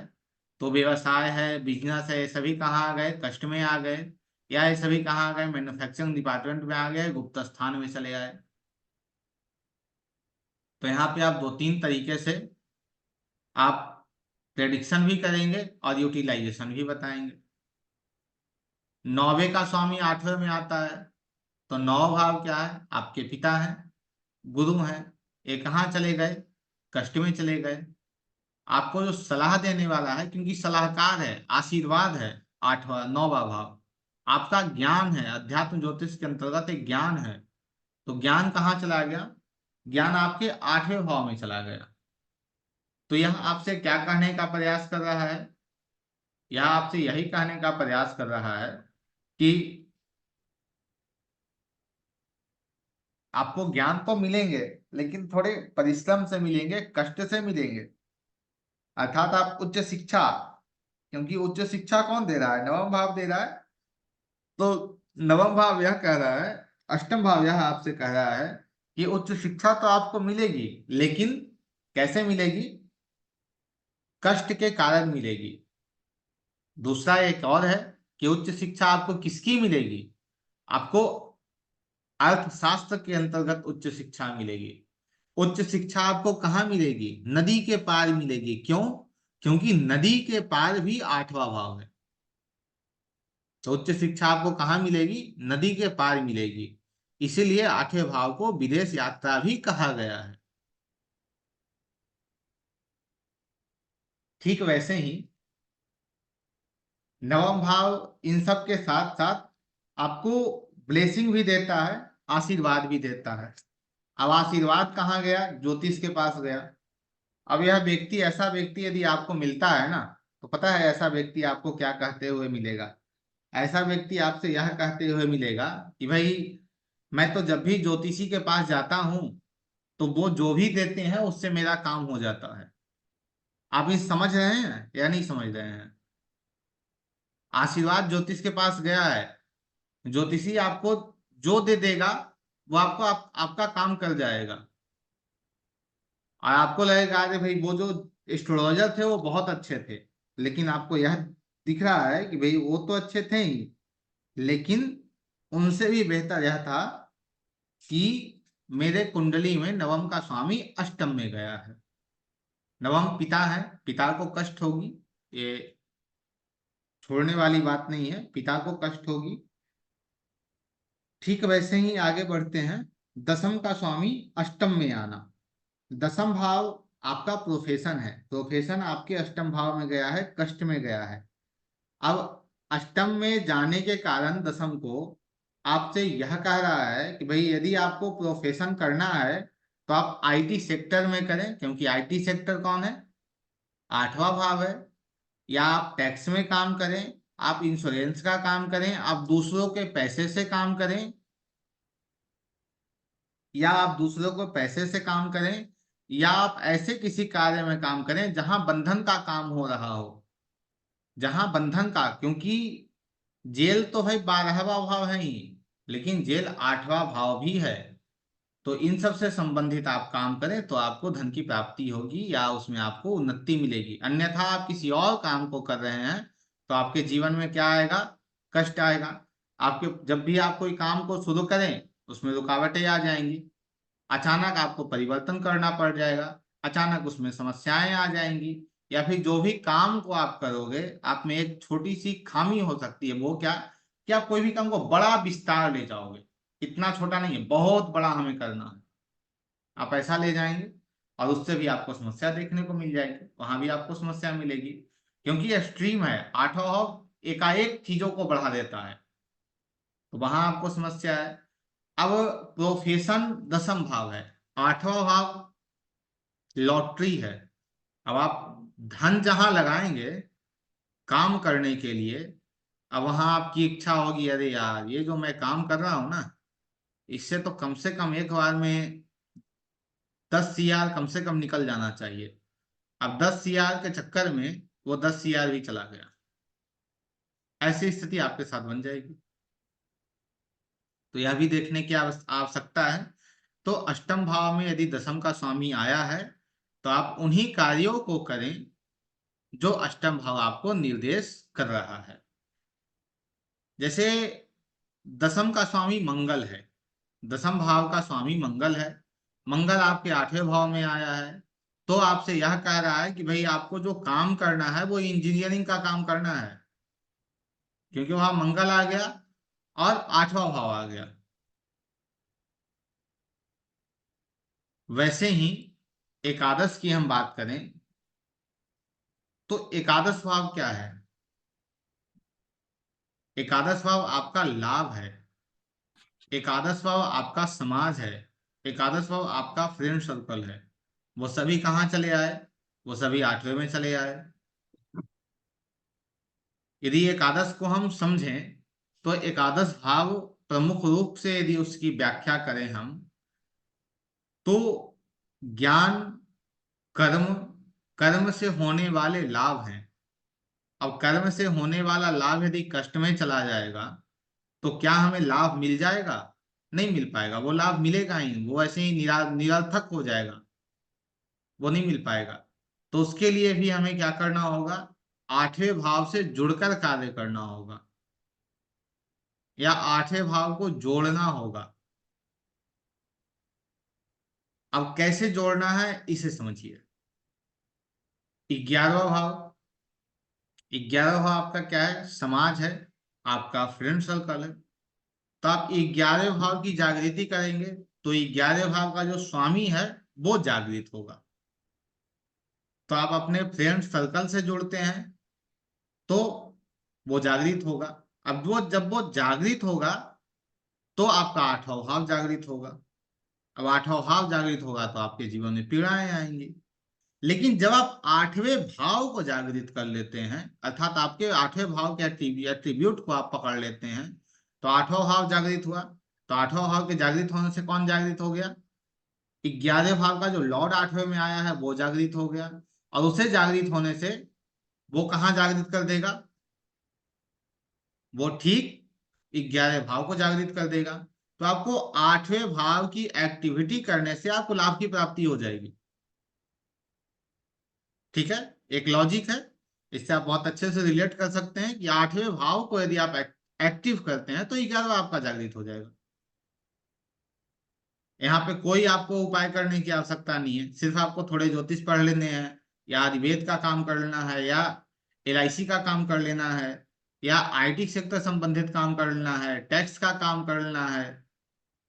तो व्यवसाय है, बिजनेस है, ये सभी कहाँ आ गए, कष्ट में आ गए, या ये सभी कहाँ आ गए, मैन्युफैक्चरिंग डिपार्टमेंट में आ गए, गुप्त स्थान में चले आए। तो यहाँ पे आप दो तीन तरीके से आप प्रेडिक्शन भी करेंगे और यूटिलाइजेशन भी बताएंगे। नौवे का स्वामी आठवें में आता है, तो नौ भाव क्या है, आपके पिता हैं, गुरु हैं। ये कहाँ चले गए, कष्ट में चले गए। आपको जो सलाह देने वाला है, क्योंकि सलाहकार है, आशीर्वाद है, आठवां नौवां भाव आपका ज्ञान है, अध्यात्म ज्योतिष के अंतर्गत एक ज्ञान है। तो ज्ञान कहाँ चला गया, ज्ञान आपके आठवें भाव में चला गया। तो यह आपसे क्या कहने का प्रयास कर रहा है, यह आपसे यही कहने का प्रयास कर रहा है कि आपको ज्ञान तो मिलेंगे, लेकिन थोड़े परिश्रम से मिलेंगे, कष्ट से मिलेंगे। अर्थात आप उच्च शिक्षा, क्योंकि उच्च शिक्षा कौन दे रहा है, नवम भाव दे रहा है। तो नवम भाव यह कह रहा है, अष्टम भाव यह आपसे कह रहा है कि उच्च शिक्षा तो आपको मिलेगी, लेकिन कैसे मिलेगी, कष्ट के कारण मिलेगी। दूसरा एक और है कि उच्च शिक्षा आपको किसकी मिलेगी, आपको अर्थशास्त्र के अंतर्गत उच्च शिक्षा मिलेगी। उच्च शिक्षा आपको कहाँ मिलेगी, नदी के पार मिलेगी। क्यों, क्योंकि नदी के पार भी आठवां भाव है। तो उच्च शिक्षा आपको कहाँ मिलेगी, नदी के पार मिलेगी। इसीलिए आठवें भाव को विदेश यात्रा भी कहा गया है। ठीक वैसे ही नवम भाव इन सब के साथ साथ आपको ब्लेसिंग भी देता है, आशीर्वाद भी देता है। अब आशीर्वाद कहाँ गया, ज्योतिष के पास गया। अब यह व्यक्ति, ऐसा व्यक्ति यदि आपको मिलता है ना, तो पता है ऐसा व्यक्ति आपको क्या कहते हुए मिलेगा। ऐसा व्यक्ति आपसे यह कहते हुए मिलेगा कि भाई मैं तो जब भी ज्योतिषी के पास जाता हूं, तो वो जो भी देते हैं उससे मेरा काम हो जाता है। आप ये समझ रहे हैं या नहीं समझ रहे हैं। आशीर्वाद ज्योतिष के पास गया है, ज्योतिषी आपको जो दे देगा वो आपको आपका काम कर जाएगा। और आपको लगेगा अरे भाई वो जो एस्ट्रोलॉजर थे वो बहुत अच्छे थे, लेकिन आपको यह दिख रहा है कि भाई वो तो अच्छे थे ही, लेकिन उनसे भी बेहतर यह था कि मेरे कुंडली में नवम का स्वामी अष्टम में गया है। नवम पिता है, पिता को कष्ट होगी, ये छोड़ने वाली बात नहीं है, पिता को कष्ट होगी। ठीक वैसे ही आगे बढ़ते हैं, दसम का स्वामी अष्टम में आना। दसम भाव आपका प्रोफेशन है, प्रोफेशन आपके अष्टम भाव में गया है, कष्ट में गया है। अब अष्टम में जाने के कारण दसम को आपसे यह कह रहा है कि भाई यदि आपको प्रोफेशन करना है तो आप आईटी सेक्टर में करें, क्योंकि आईटी सेक्टर कौन है, 8वां भाव है। या आप टैक्स में काम करें, आप इंश्योरेंस का काम करें, आप दूसरों के पैसे से काम करें, या आप दूसरों को पैसे से काम करें, या आप ऐसे किसी कार्य में काम करें जहां बंधन का काम हो रहा हो, जहां बंधन का, क्योंकि जेल तो है 12वां भाव है ही, लेकिन जेल 8वां भाव भी है। तो इन सब से संबंधित आप काम करें तो आपको धन की प्राप्ति होगी या उसमें आपको उन्नति मिलेगी। अन्यथा आप किसी और काम को कर रहे हैं तो आपके जीवन में क्या आएगा, कष्ट आएगा। आपके जब भी आप कोई काम को शुरू करें उसमें रुकावटें आ जाएंगी, अचानक आपको परिवर्तन करना पड़ जाएगा, अचानक उसमें समस्याएं आ जाएंगी, या फिर जो भी काम को आप करोगे आप में एक छोटी सी खामी हो सकती है, वो क्या, कि आप कोई भी काम को बड़ा विस्तार ले जाओगे। इतना छोटा नहीं है, बहुत बड़ा हमें करना है, आप ऐसा ले जाएंगे और उससे भी आपको समस्या देखने को मिल जाएगी, वहां भी आपको समस्या मिलेगी, क्योंकि ये स्ट्रीम है। 8वां भाव एकाएक चीजों को बढ़ा देता है, तो वहां आपको समस्या है। अब प्रोफेशन 10वां भाव है, 8वां भाव लॉटरी है। अब आप धन जहां लगाएंगे काम करने के लिए, अब वहां आपकी इच्छा होगी, अरे यार ये जो मैं काम कर रहा हूं ना, इससे तो कम से कम एक बार में 10 CR कम से कम निकल जाना चाहिए। अब 10 CR के चक्कर में वो 10 CR भी चला गया, ऐसी स्थिति आपके साथ बन जाएगी। तो यह भी देखने की आवश्यकता है। तो अष्टम भाव में यदि दशम का स्वामी आया है तो आप उन्हीं कार्यों को करें जो अष्टम भाव आपको निर्देश कर रहा है। जैसे दशम का स्वामी मंगल है, दशम भाव का स्वामी मंगल है, मंगल आपके 8वें भाव में आया है, तो आपसे यह कह रहा है कि भाई आपको जो काम करना है वो इंजीनियरिंग का काम करना है, क्योंकि वहां मंगल आ गया और 8वां भाव आ गया। वैसे ही एकादश की हम बात करें तो एकादश भाव क्या है, एकादश भाव आपका लाभ है, एकादश भाव आपका समाज है, एकादश भाव आपका फ्रेंड सर्कल है। वो सभी कहाँ चले आए, वो सभी 8वें में चले आए। यदि एकादश को हम समझें तो एकादश भाव प्रमुख रूप से यदि उसकी व्याख्या करें हम, तो ज्ञान, कर्म, कर्म से होने वाले लाभ हैं। अब कर्म से होने वाला लाभ यदि कष्ट में चला जाएगा तो क्या हमें लाभ मिल जाएगा, नहीं मिल पाएगा, वो लाभ मिलेगा ही नहीं, वो ऐसे ही निरर्थक हो जाएगा, वो नहीं मिल पाएगा। तो उसके लिए भी हमें क्या करना होगा, 8वें भाव से जुड़कर कार्य करना होगा, या 8वें भाव को जोड़ना होगा। अब कैसे जोड़ना है इसे समझिए। 11वां भाव, 11वां भाव आपका क्या है, समाज है, आपका फ्रेंड सर्कल है। तो आप 11वें भाव की जागृति करेंगे तो 11वें भाव का जो स्वामी है वो जागृत होगा, तो आप अपने फ्रेंड सर्कल से जुड़ते हैं तो वो जागृत होगा। अब वो जब वो जागृत होगा तो आपका 8वां भाव जागृत होगा। अब 8वां भाव जागृत होगा तो आपके जीवन में पीड़ाएं आएंगी। लेकिन जब आप 8वें भाव को जागृत कर लेते हैं, अर्थात आपके 8वें भाव के एट्रीब्यूट को आप पकड़ लेते हैं, तो 8वां भाव जागृत हुआ। तो 8वां भाव के जागृत होने से कौन जागृत हो गया, 11वें भाव का जो लॉर्ड 8वें में आया है वो जागृत हो गया, और उसे जागृत होने से वो कहाँ जागृत कर देगा, वो ठीक 11वें भाव को जागृत कर देगा। तो आपको 8वें भाव की एक्टिविटी करने से आपको लाभ की प्राप्ति हो जाएगी। ठीक है, एक लॉजिक है, इससे आप बहुत अच्छे से रिलेट कर सकते हैं कि 8वें भाव को यदि आप एक्टिव करते हैं तो 11वां आपका जागृत हो जाएगा। यहाँ पे कोई आपको उपाय करने की आवश्यकता नहीं है, सिर्फ आपको थोड़े ज्योतिष पढ़ लेने हैं, या आयुर्वेद का काम कर लेना है, या LIC का काम कर लेना है, या IT सेक्टर संबंधित काम कर लेना है, टैक्स का काम कर लेना है।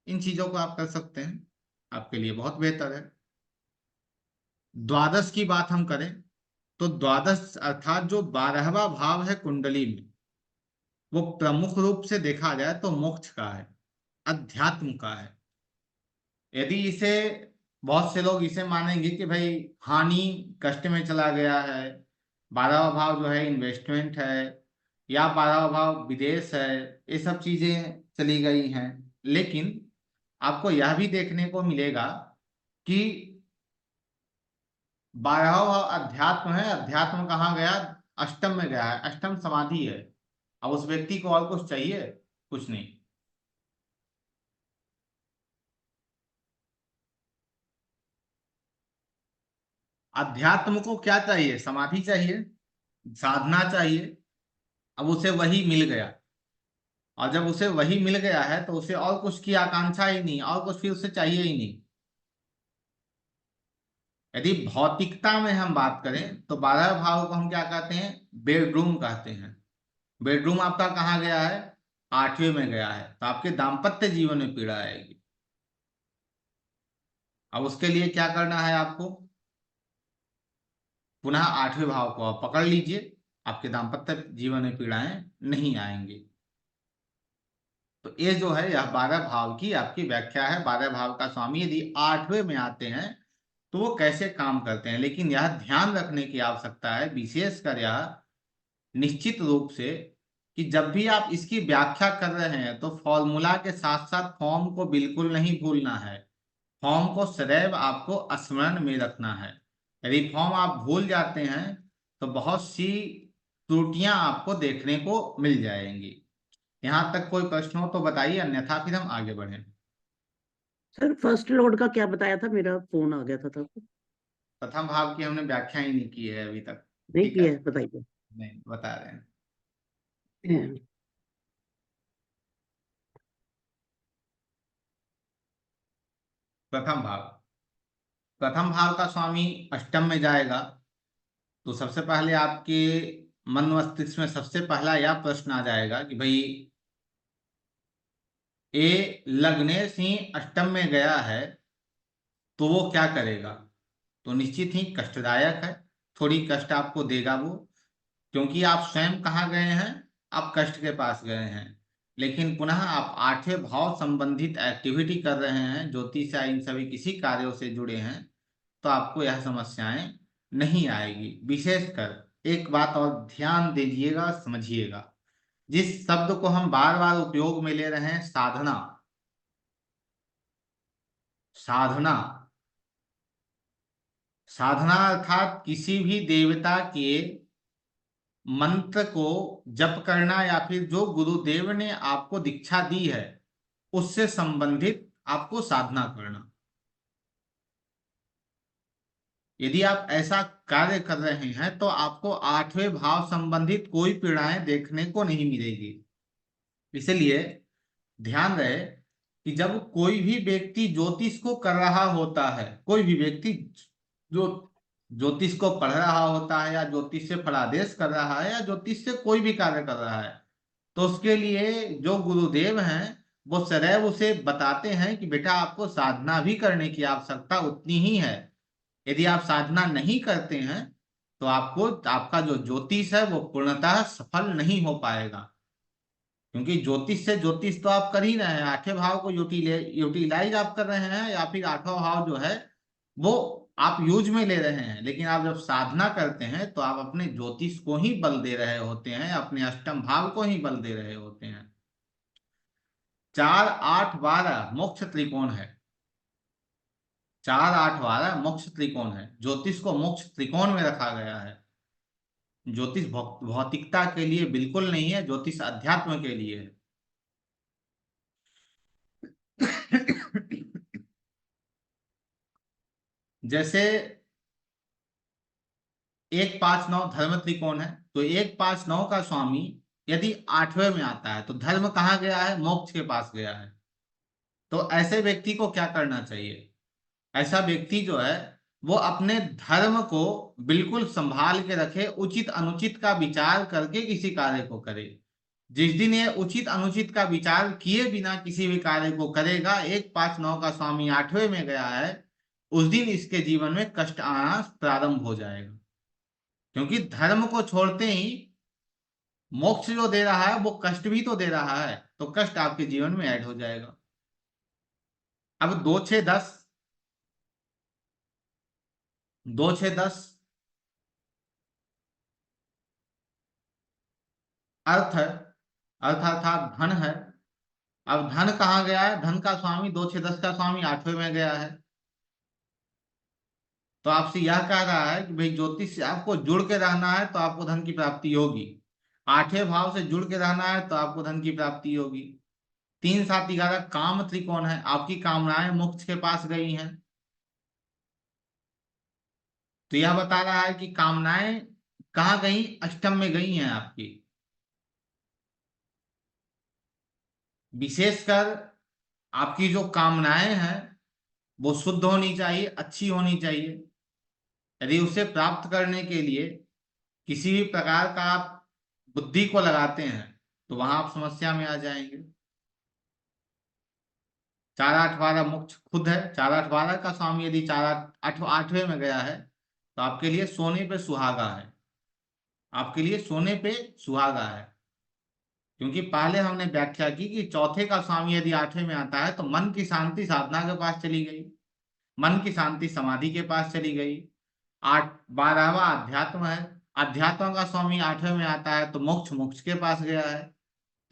इन चीजों को आप कर सकते हैं, आपके लिए बहुत बेहतर है। द्वादश की बात हम करें तो द्वादश अर्थात जो 12वां भाव है कुंडली में, वो प्रमुख रूप से देखा जाए तो मोक्ष का है, अध्यात्म का है। यदि इसे बहुत से लोग इसे मानेंगे कि भाई हानि कष्ट में चला गया है, 12वां भाव जो है इन्वेस्टमेंट है, या 12वां भाव विदेश है, ये सब चीजें चली गई हैं। लेकिन आपको यह भी देखने को मिलेगा कि 12वां भाव अध्यात्म है। अध्यात्म कहाँ गया? अष्टम में गया है। अष्टम समाधि है। अब उस व्यक्ति को और कुछ चाहिए? कुछ नहीं। अध्यात्म को क्या चाहिए? समाधि चाहिए, साधना चाहिए। अब उसे वही मिल गया, और जब उसे वही मिल गया है तो उसे और कुछ की आकांक्षा ही नहीं, और कुछ फिर उसे चाहिए ही नहीं। यदि भौतिकता में हम बात करें तो 12 भाव को हम क्या कहते हैं? बेडरूम कहते हैं। बेडरूम आपका कहाँ गया है? 8वें में गया है, तो आपके दाम्पत्य जीवन में पीड़ा आएगी। अब उसके लिए क्या करना है आपको? पुनः 8वें भाव को आप पकड़ लीजिए, आपके दाम्पत्य जीवन में पीड़ाएं नहीं आएंगी। तो ये जो है यह 12 भाव की आपकी व्याख्या है। 12 भाव का स्वामी यदि 8वें में आते हैं तो वो कैसे काम करते हैं। लेकिन यह ध्यान रखने की आवश्यकता है, विशेषकर यह निश्चित रूप से, कि जब भी आप इसकी व्याख्या कर रहे हैं तो फॉर्मूला के साथ साथ फॉर्म को बिल्कुल नहीं भूलना है। फॉर्म को सदैव आपको स्मरण में रखना है। यदि फॉर्म आप भूल जाते हैं तो बहुत सी त्रुटियां आपको देखने को मिल जाएंगी। यहाँ तक कोई प्रश्न हो तो बताइए, अन्यथा फिर हम आगे बढ़ें। सर फर्स्ट लॉर्ड का क्या बताया था? मेरा फोन आ गया था तब। प्रथम भाव की हमने व्याख्या ही नहीं की है अभी तक। नहीं ठीक है, किया है, बताइए। नहीं बता रहे हैं। हम्म। प्रथम भाव, प्रथम भाव का स्वामी अष्टम में जाएगा। तो सबसे पहले आपके मन मस्तिष्क में सबसे पहला यह प्रश्न आ जाएगा कि भाई ए लग्ने सिंह अष्टम में गया है तो वो क्या करेगा? तो निश्चित ही कष्टदायक है। थोड़ी कष्ट आपको देगा वो, क्योंकि आप स्वयं कहाँ गए हैं? आप कष्ट के पास गए हैं। लेकिन पुनः आप 8वें भाव संबंधित एक्टिविटी कर रहे हैं, ज्योतिष या इन सभी किसी कार्यों से जुड़े हैं, तो आपको यह समस्याएं नहीं आएगी। विशेषकर एक बात और ध्यान दीजिएगा, समझिएगा, जिस शब्द को हम बार बार उपयोग में ले रहे हैं, साधना। साधना, साधना अर्थात किसी भी देवता के मंत्र को जप करना, या फिर जो गुरुदेव ने आपको दीक्षा दी है उससे संबंधित आपको साधना करना। यदि आप ऐसा कार्य कर रहे हैं तो आपको 8वें भाव संबंधित कोई पीड़ाएं देखने को नहीं मिलेगी। इसलिए ध्यान रहे कि जब कोई भी व्यक्ति ज्योतिष को कर रहा होता है, कोई भी व्यक्ति जो ज्योतिष को पढ़ रहा होता है, या ज्योतिष से फलादेश कर रहा है, या ज्योतिष से कोई भी कार्य कर रहा है, तो उसके लिए जो गुरुदेव हैं वो सदैव उसे बताते हैं कि बेटा आपको साधना भी करने की आवश्यकता उतनी ही है। यदि आप साधना नहीं करते हैं तो आपको, आपका जो ज्योतिष है वो पूर्णतः सफल नहीं हो पाएगा। क्योंकि ज्योतिष से ज्योतिष तो आप कर ही रहे हैं, 8वें भाव को यूटिलाइज आप कर रहे हैं, या फिर 8वां भाव जो है वो आप यूज में ले रहे हैं। लेकिन आप जब साधना करते हैं तो आप अपने ज्योतिष को ही बल दे रहे होते हैं, अपने अष्टम भाव को ही बल दे रहे होते हैं। 4, 8, 12 मोक्ष त्रिकोण है। 4, 8, 12 मोक्ष त्रिकोण है। ज्योतिष को मोक्ष त्रिकोण में रखा गया है। ज्योतिष भौतिकता के लिए बिल्कुल नहीं है, ज्योतिष अध्यात्म के लिए है। जैसे 1, 5, 9 धर्म त्रिकोण है, तो 1, 5, 9 का स्वामी यदि 8वें में आता है तो धर्म कहाँ गया है? मोक्ष के पास गया है। तो ऐसे व्यक्ति को क्या करना चाहिए? ऐसा व्यक्ति जो है वो अपने धर्म को बिल्कुल संभाल के रखे, उचित अनुचित का विचार करके किसी कार्य को करे। जिस दिन ये उचित अनुचित का विचार किए बिना किसी भी कार्य को करेगा, 1, 5, 9 का स्वामी 8वें में गया है, उस दिन इसके जीवन में कष्ट आना प्रारंभ हो जाएगा। क्योंकि धर्म को छोड़ते ही मोक्ष जो दे रहा है वो कष्ट भी तो दे रहा है, तो कष्ट आपके जीवन में ऐड हो जाएगा। अब 2, 6, 10 2 6 10। अर्थ है, अर्थ अर्थात धन है। अब धन कहाँ गया है? धन का स्वामी 2 6 10 का स्वामी 8वें में गया है। तो आपसे यह कह रहा है कि भाई ज्योतिष से आपको जुड़ के रहना है तो आपको धन की प्राप्ति होगी। 8वें भाव से जुड़ के रहना है तो आपको धन की प्राप्ति होगी। 3 7 11 काम त्रिकोण है, आपकी कामनाएं मोक्ष के पास गई हैं। तो यह बता रहा है कि कामनाएं कहाँ गई? अष्टम में गई हैं आपकी। विशेषकर आपकी जो कामनाएं हैं वो शुद्ध होनी चाहिए, अच्छी होनी चाहिए। यदि उसे प्राप्त करने के लिए किसी भी प्रकार का आप बुद्धि को लगाते हैं तो वहां आप समस्या में आ जाएंगे। 4 8 12 मोक्ष खुद है। 4 8 12 का स्वामी यदि 4 8 8वें में गया है तो आपके लिए सोने पे सुहागा है, आपके लिए सोने पे सुहागा है। क्योंकि पहले हमने व्याख्या की कि चौथे का स्वामी यदि 8वें में आता है तो मन की शांति साधना के पास चली गई, मन की शांति समाधि के पास चली गई। 8 12वां अध्यात्म है, अध्यात्म का स्वामी 8वें में आता है तो मोक्ष मोक्ष के पास गया है।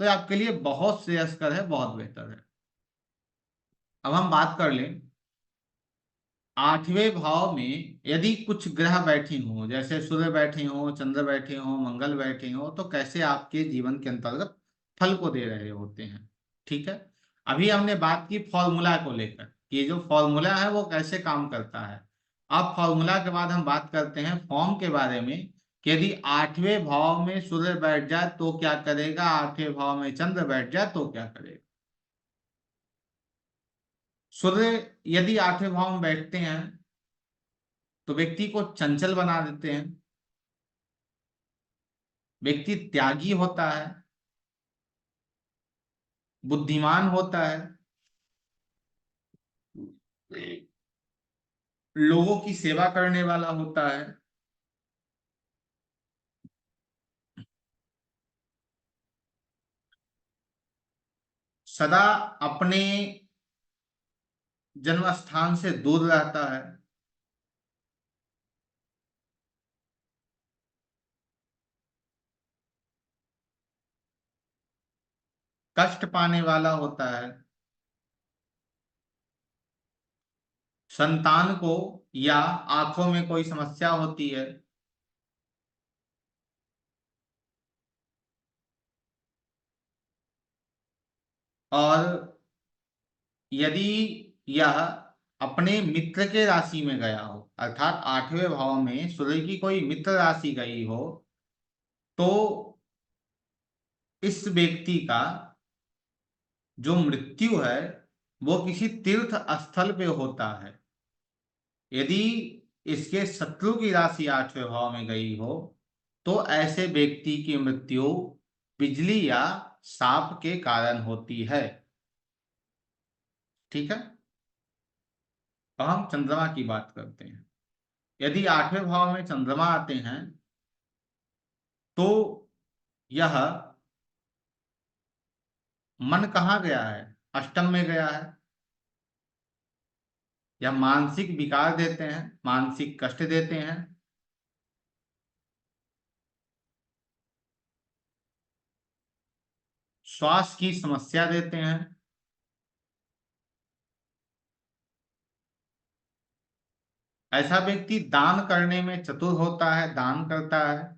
तो ये आपके लिए बहुत श्रेयस्कर है, बहुत बेहतर है। अब हम बात कर लें 8वें भाव में यदि कुछ ग्रह बैठे हों, जैसे सूर्य बैठे हों, चंद्र बैठे हों, मंगल बैठे हों, तो कैसे आपके जीवन के अंतर्गत फल को दे रहे होते हैं। ठीक है, अभी हमने बात की फॉर्मूला को लेकर कि ये जो फॉर्मूला है वो कैसे काम करता है। अब फॉर्मूला के बाद हम बात करते हैं फॉर्म के बारे में कि यदि 8वें भाव में सूर्य बैठ जाए तो क्या करेगा, 8वें भाव में चंद्र बैठ जाए तो क्या करेगा। सूर्य यदि 8वें भाव में बैठते हैं तो व्यक्ति को चंचल बना देते हैं, व्यक्ति त्यागी होता है, बुद्धिमान होता है, लोगों की सेवा करने वाला होता है, सदा अपने जन्म स्थान से दूर रहता है, कष्ट पाने वाला होता है, संतान को या आंखों में कोई समस्या होती है, और यदि यह अपने मित्र के राशि में गया हो, अर्थात 8वें भाव में सूर्य की कोई मित्र राशि गई हो, तो इस व्यक्ति का जो मृत्यु है वो किसी तीर्थ स्थल पे होता है। यदि इसके शत्रु की राशि 8वें भाव में गई हो तो ऐसे व्यक्ति की मृत्यु बिजली या सांप के कारण होती है। ठीक है, अब हम चंद्रमा की बात करते हैं। यदि 8वें भाव में चंद्रमा आते हैं तो यह मन कहाँ गया है? अष्टम में गया है। यह मानसिक विकार देते हैं, मानसिक कष्ट देते हैं, श्वास की समस्या देते हैं। ऐसा व्यक्ति दान करने में चतुर होता है, दान करता है,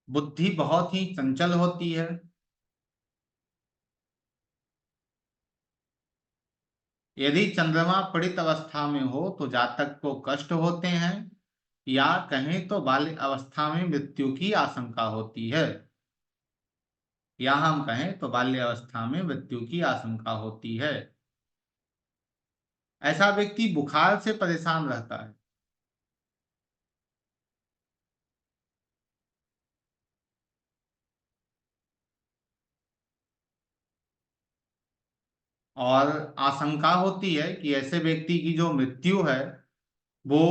बुद्धि बहुत ही चंचल होती है, यदि चंद्रमा पीड़ित अवस्था में हो तो जातक को कष्ट होते हैं, या कहें तो बाल्य अवस्था में मृत्यु की आशंका होती है, या हम कहें तो बाल्य अवस्था में मृत्यु की आशंका होती है। ऐसा व्यक्ति बुखार से परेशान रहता है, और आशंका होती है कि ऐसे व्यक्ति की जो मृत्यु है वो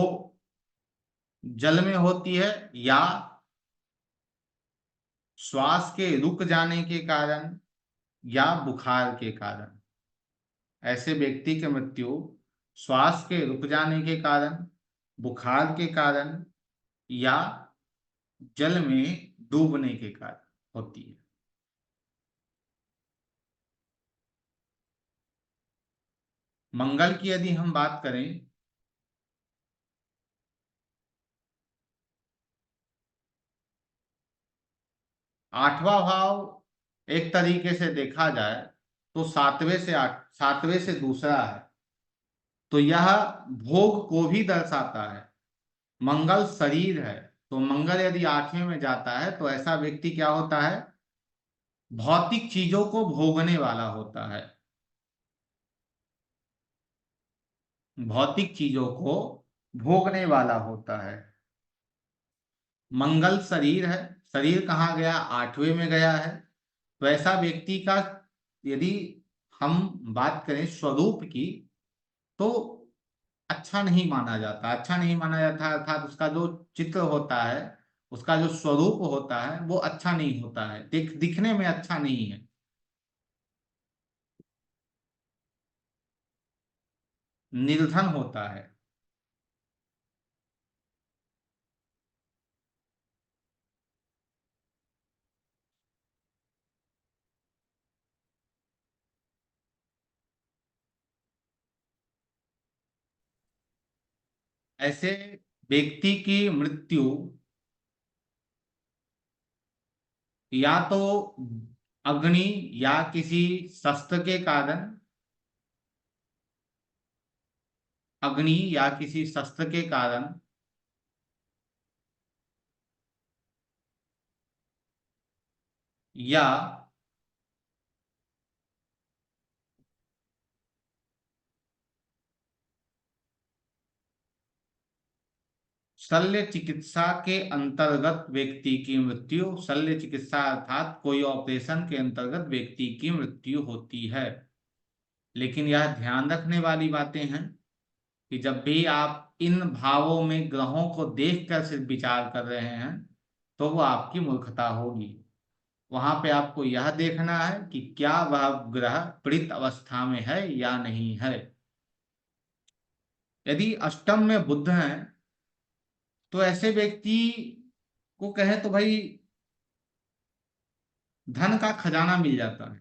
जल में होती है, या श्वास के रुक जाने के कारण, या बुखार के कारण। ऐसे व्यक्ति की मृत्यु श्वास के रुक जाने के कारण, बुखार के कारण या जल में डूबने के कारण होती है। मंगल की यदि हम बात करें, आठवां भाव एक तरीके से देखा जाए तो सातवें से दूसरा है, तो यह भोग को भी दर्शाता है। मंगल शरीर है, तो मंगल यदि आठवें में जाता है तो ऐसा व्यक्ति क्या होता है, भौतिक चीजों को भोगने वाला होता है। भौतिक चीजों को भोगने वाला होता है। मंगल शरीर है, शरीर कहाँ गया, आठवें में गया है। तो ऐसा व्यक्ति का यदि हम बात करें स्वरूप की, तो अच्छा नहीं माना जाता। अच्छा नहीं माना जाता अर्थात उसका जो चित्र होता है, उसका जो स्वरूप होता है वो अच्छा नहीं होता है, दिखने में अच्छा नहीं है, निर्धन होता है। ऐसे व्यक्ति की मृत्यु या तो अग्नि या किसी शस्त्र के कारण, अग्नि या किसी शस्त्र के कारण, या शल्य चिकित्सा के अंतर्गत व्यक्ति की मृत्यु, शल्य चिकित्सा अर्थात कोई ऑपरेशन के अंतर्गत व्यक्ति की मृत्यु होती है। लेकिन यह ध्यान रखने वाली बातें हैं कि जब भी आप इन भावों में ग्रहों को देखकर सिर्फ विचार कर रहे हैं तो वो आपकी मूर्खता होगी। वहां पे आपको यह देखना है कि क्या वह ग्रह पीड़ित अवस्था में है या नहीं है। यदि अष्टम में बुध है तो ऐसे व्यक्ति को कहे तो भाई धन का खजाना मिल जाता है,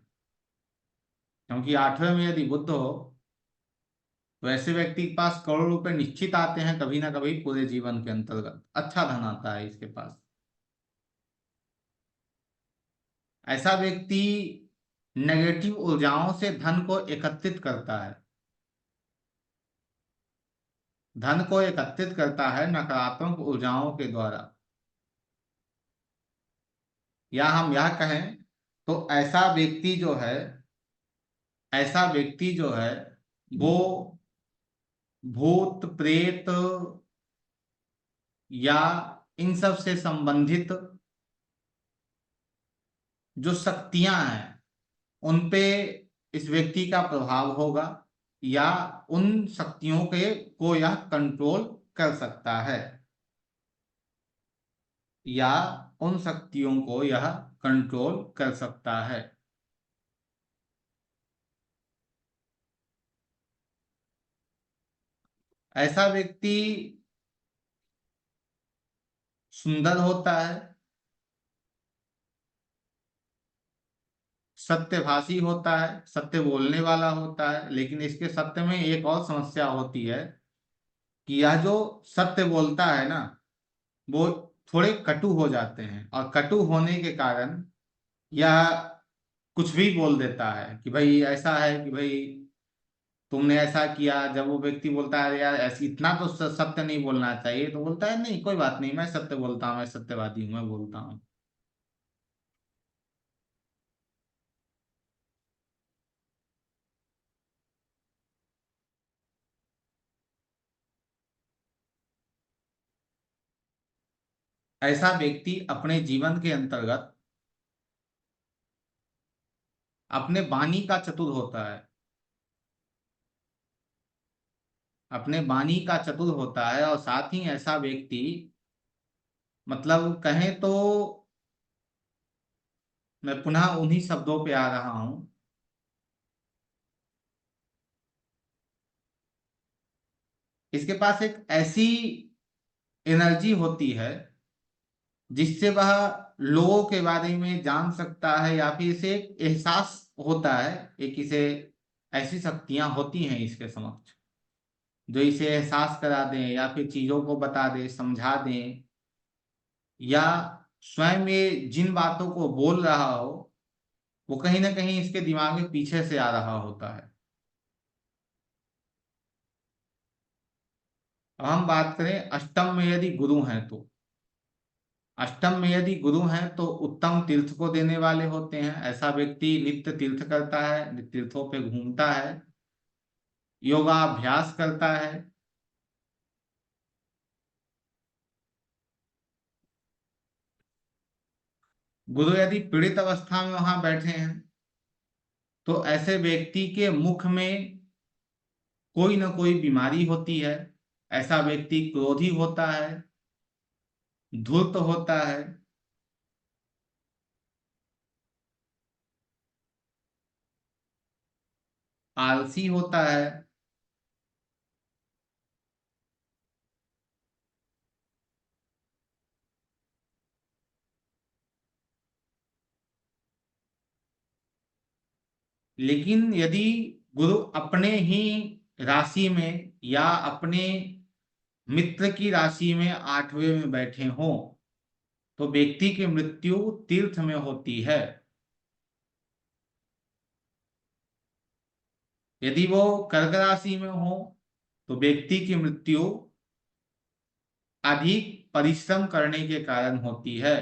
क्योंकि आठवें में यदि बुध हो तो ऐसे व्यक्ति के पास करोड़ रुपए निश्चित आते हैं, कभी ना कभी पूरे जीवन के अंतर्गत अच्छा धन आता है इसके पास। ऐसा व्यक्ति नेगेटिव ऊर्जाओं से धन को एकत्रित करता है, धन को एकत्रित करता है नकारात्मक ऊर्जाओं के द्वारा। या हम यह कहें तो ऐसा व्यक्ति जो है वो भूत प्रेत या इन सब से संबंधित जो शक्तियां हैं उन पे इस व्यक्ति का प्रभाव होगा, या उन शक्तियों के को यह कंट्रोल कर सकता है, या उन शक्तियों को यह कंट्रोल कर सकता है। ऐसा व्यक्ति सुंदर होता है, सत्यभाषी होता है, सत्य बोलने वाला होता है। लेकिन इसके सत्य में एक और समस्या होती है कि यह जो सत्य बोलता है ना, वो थोड़े कटु हो जाते हैं, और कटु होने के कारण यह कुछ भी बोल देता है कि भाई ऐसा है कि भाई तुमने ऐसा किया। जब वो व्यक्ति बोलता है यार ऐसी इतना तो सत्य नहीं बोलना चाहिए, तो बोलता है नहीं कोई बात नहीं, मैं सत्य बोलता हूँ, मैं सत्यवादी हूँ, मैं बोलता हूँ। ऐसा व्यक्ति अपने जीवन के अंतर्गत अपने वाणी का चतुर होता है, अपने वाणी का चतुर होता है। और साथ ही ऐसा व्यक्ति मतलब कहें तो, मैं पुनः उन्हीं शब्दों पे आ रहा हूं इसके पास एक ऐसी एनर्जी होती है जिससे वह लोगों के बारे में जान सकता है, या फिर इसे एक एहसास होता है, एक इसे ऐसी शक्तियां होती हैं इसके समक्ष जो इसे एहसास करा दें या फिर चीजों को बता दें, समझा दें, या स्वयं ये जिन बातों को बोल रहा हो वो कहीं ना कहीं इसके दिमाग में पीछे से आ रहा होता है। अब हम बात करें अष्टम में यदि गुरु हैं तो, अष्टम में यदि गुरु हैं तो उत्तम तीर्थ को देने वाले होते हैं। ऐसा व्यक्ति नित्य तीर्थ करता है, तीर्थों पे घूमता है, योगाभ्यास करता है। गुरु यदि पीड़ित अवस्था में वहां बैठे हैं तो ऐसे व्यक्ति के मुख में कोई ना कोई बीमारी होती है। ऐसा व्यक्ति क्रोधी होता है, धूर्त होता है, आलसी होता है। लेकिन यदि गुरु अपने ही राशि में या अपने मित्र की राशि में आठवें में बैठे हों तो व्यक्ति की मृत्यु तीर्थ में होती है। यदि वो कर्क राशि में हो तो व्यक्ति की मृत्यु अधिक परिश्रम करने के कारण होती है।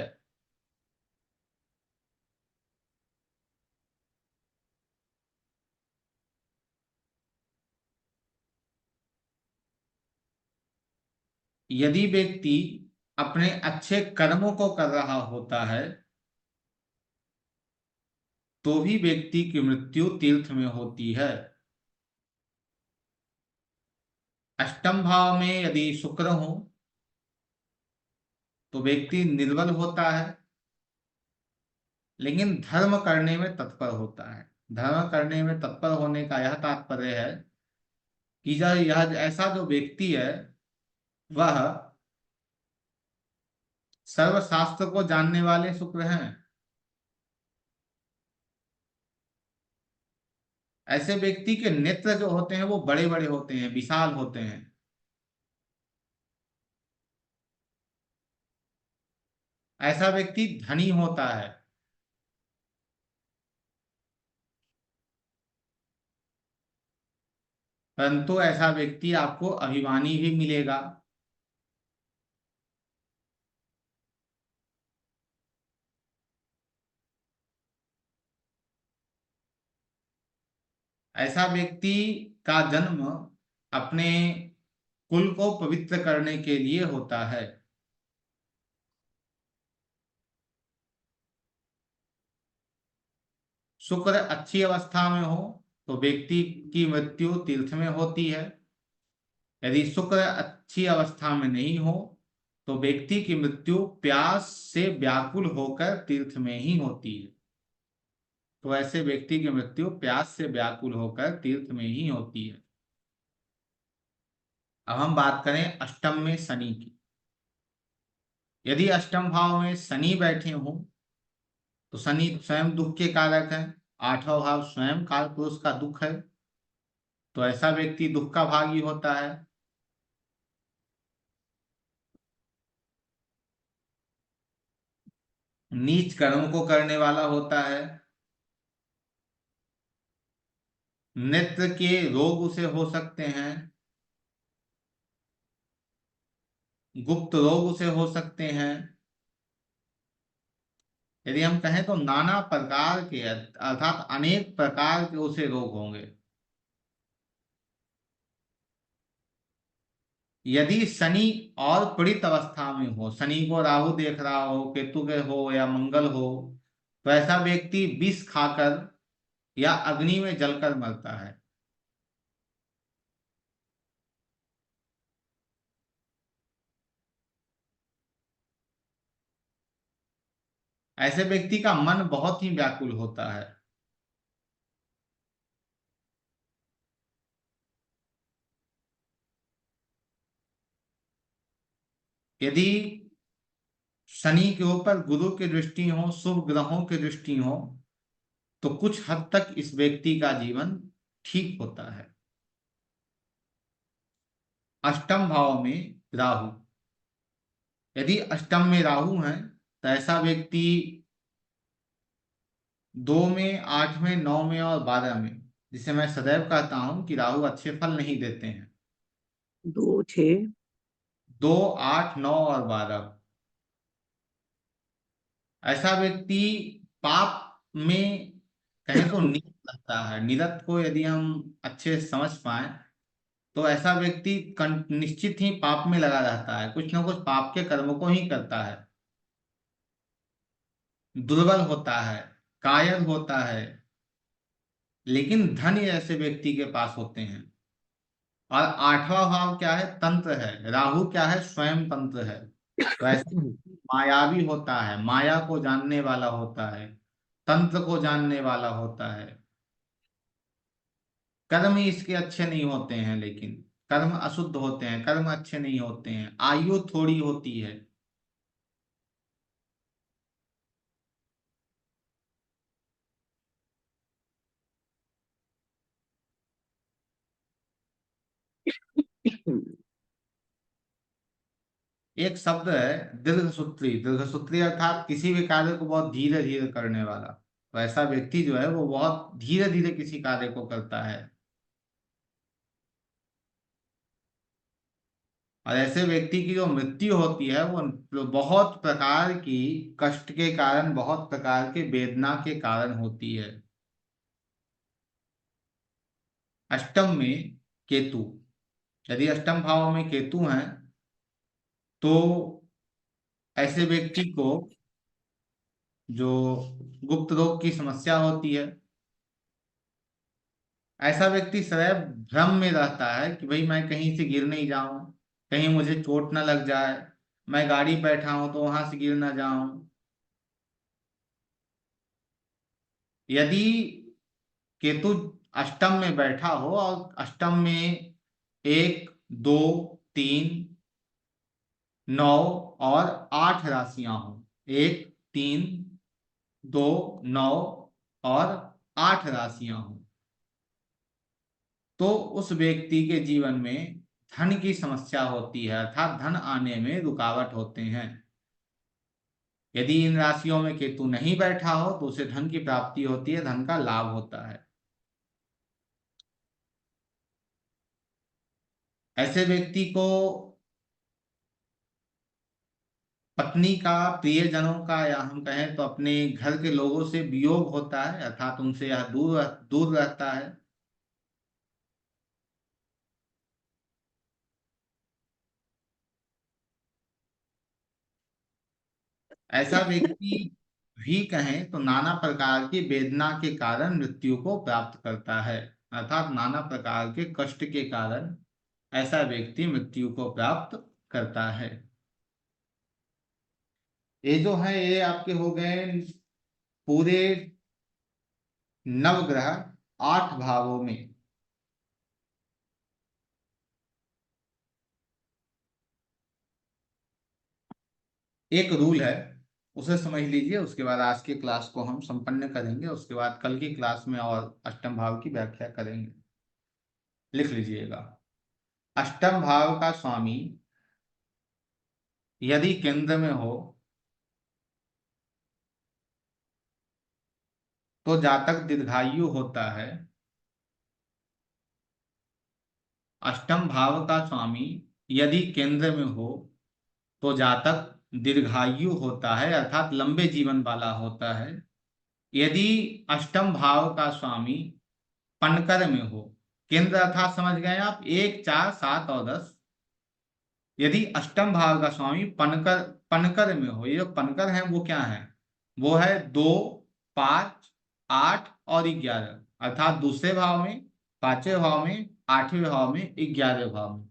यदि व्यक्ति अपने अच्छे कर्मों को कर रहा होता है तो भी व्यक्ति की मृत्यु तीर्थ में होती है। अष्टम भाव में यदि शुक्र हो तो व्यक्ति निर्बल होता है, लेकिन धर्म करने में तत्पर होता है। धर्म करने में तत्पर होने का यह तात्पर्य है कि जब यह ऐसा जो व्यक्ति है वह सर्वशास्त्र को जानने वाले शुक्र हैं। ऐसे व्यक्ति के नेत्र जो होते हैं वो बड़े बड़े होते हैं, विशाल होते हैं। ऐसा व्यक्ति धनी होता है, परंतु ऐसा व्यक्ति आपको अभिमानी भी मिलेगा। ऐसा व्यक्ति का जन्म अपने कुल को पवित्र करने के लिए होता है। शुक्र अच्छी अवस्था में हो तो व्यक्ति की मृत्यु तीर्थ में होती है। यदि शुक्र अच्छी अवस्था में नहीं हो तो व्यक्ति की मृत्यु प्यास से व्याकुल होकर तीर्थ में ही होती है। तो ऐसे व्यक्ति की मृत्यु प्यास से व्याकुल होकर तीर्थ में ही होती है। अब हम बात करें अष्टम में शनि की। यदि अष्टम भाव में शनि बैठे हों तो शनि स्वयं दुख के कारक है। आठवां भाव स्वयं काल पुरुष का दुख है, तो ऐसा व्यक्ति दुख का भागी होता है। नीच कर्म को करने वाला होता है। नेत्र के रोग उसे हो सकते हैं, गुप्त रोग उसे हो सकते हैं। यदि हम कहें तो नाना प्रकार के अर्थात अनेक प्रकार के उसे रोग होंगे। यदि शनि और पीड़ित अवस्था में हो, शनि को राहु देख रहा हो, केतु के हो या मंगल हो, तो ऐसा व्यक्ति विष खाकर या अग्नि में जलकर मरता है। ऐसे व्यक्ति का मन बहुत ही व्याकुल होता है। यदि शनि के ऊपर गुरु की दृष्टि हो, शुभ ग्रहों की दृष्टि हो, तो कुछ हद तक इस व्यक्ति का जीवन ठीक होता है। अष्टम भाव में राहु, यदि अष्टम में राहु है तो ऐसा व्यक्ति 2 में, 8 में, 9 में और 12 में, जिसे मैं सदैव कहता हूं कि राहु अच्छे फल नहीं देते हैं। 2, 6। 2, 8, 9 और 12, ऐसा व्यक्ति पाप में कहें तो निरत रहता है। निरत को यदि हम अच्छे से समझ पाए तो ऐसा व्यक्ति निश्चित ही पाप में लगा रहता है, कुछ ना कुछ पाप के कर्मों को ही करता है, दुर्बल होता है, कायर होता है। लेकिन धन ऐसे व्यक्ति के पास होते हैं। और 8वां भाव क्या है? तंत्र है। राहु क्या है? स्वयं तंत्र है। तो ऐसा मायावी होता है, माया को जानने वाला होता है, तंत्र को जानने वाला होता है। कर्म ही इसके अच्छे नहीं होते हैं, लेकिन कर्म अशुद्ध होते हैं, कर्म अच्छे नहीं होते हैं, आयु थोड़ी होती है। एक शब्द है दीर्घसूत्री। दीर्घसूत्री अर्थात किसी भी कार्य को बहुत धीरे धीरे करने वाला। तो ऐसा व्यक्ति जो है वो बहुत धीरे धीरे किसी कार्य को करता है। और ऐसे व्यक्ति की जो मृत्यु होती है वो बहुत प्रकार की कष्ट के कारण, बहुत प्रकार के वेदना के कारण होती है। अष्टम में केतु, यदि अष्टम भाव में केतु है तो ऐसे व्यक्ति को जो गुप्त रोग की समस्या होती है, ऐसा व्यक्ति सदैव भ्रम में रहता है कि भाई मैं कहीं से गिर नहीं जाऊं, कहीं मुझे चोट ना लग जाए, मैं गाड़ी बैठा हूं तो वहां से गिर ना जाऊं। यदि केतु अष्टम में बैठा हो और अष्टम में 1, 2, 3, 9 और 8 राशियां हो, 1, 3, 2, 9 और 8 राशियां हो, तो उस व्यक्ति के जीवन में धन की समस्या होती है, अर्थात धन आने में रुकावट होते हैं। यदि इन राशियों में केतु नहीं बैठा हो तो उसे धन की प्राप्ति होती है, धन का लाभ होता है। ऐसे व्यक्ति को पत्नी का, प्रियजनों का, या हम कहें तो अपने घर के लोगों से वियोग होता है, अर्थात उनसे यह दूर दूर रहता है। ऐसा व्यक्ति भी कहें तो नाना प्रकार की वेदना के कारण मृत्यु को प्राप्त करता है, अर्थात नाना प्रकार के कष्ट के कारण ऐसा व्यक्ति मृत्यु को प्राप्त करता है। ये जो है ये आपके हो गए पूरे नवग्रह 8 भावों में। एक रूल है, उसे समझ लीजिए, उसके बाद आज की क्लास को हम संपन्न करेंगे, उसके बाद कल की क्लास में और अष्टम भाव की व्याख्या करेंगे। लिख लीजिएगा। अष्टम भाव का स्वामी यदि केंद्र में हो तो जातक दीर्घायु होता है। अष्टम भाव का स्वामी यदि केंद्र में हो तो जातक दीर्घायु होता है, अर्थात लंबे जीवन वाला होता है। यदि अष्टम भाव का स्वामी पनकर में हो, केंद्र अर्थात समझ गए आप, 1, 4, 7 और 10। यदि अष्टम भाव का स्वामी पनकर पनकर में हो, ये जो पनकर है वो क्या है? वो है 2, 5, 8 और 11, अर्थात दूसरे भाव में, पांचवें भाव में, आठवें भाव में, 11वें भाव में।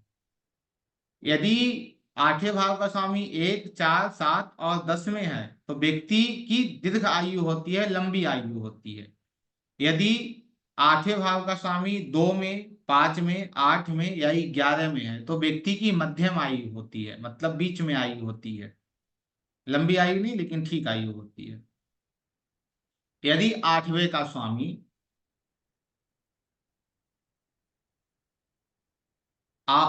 यदि आठवें भाव का स्वामी 1, 4, 7 और 10 में है तो व्यक्ति की दीर्घ आयु होती है, लंबी आयु होती है। यदि आठवें भाव का स्वामी 2 में, 5 में, 8 में या 11 में है तो व्यक्ति की मध्यम आयु होती है, मतलब बीच में आयु होती है, लंबी आयु नहीं लेकिन ठीक आयु होती है। यदि 8वें का स्वामी आ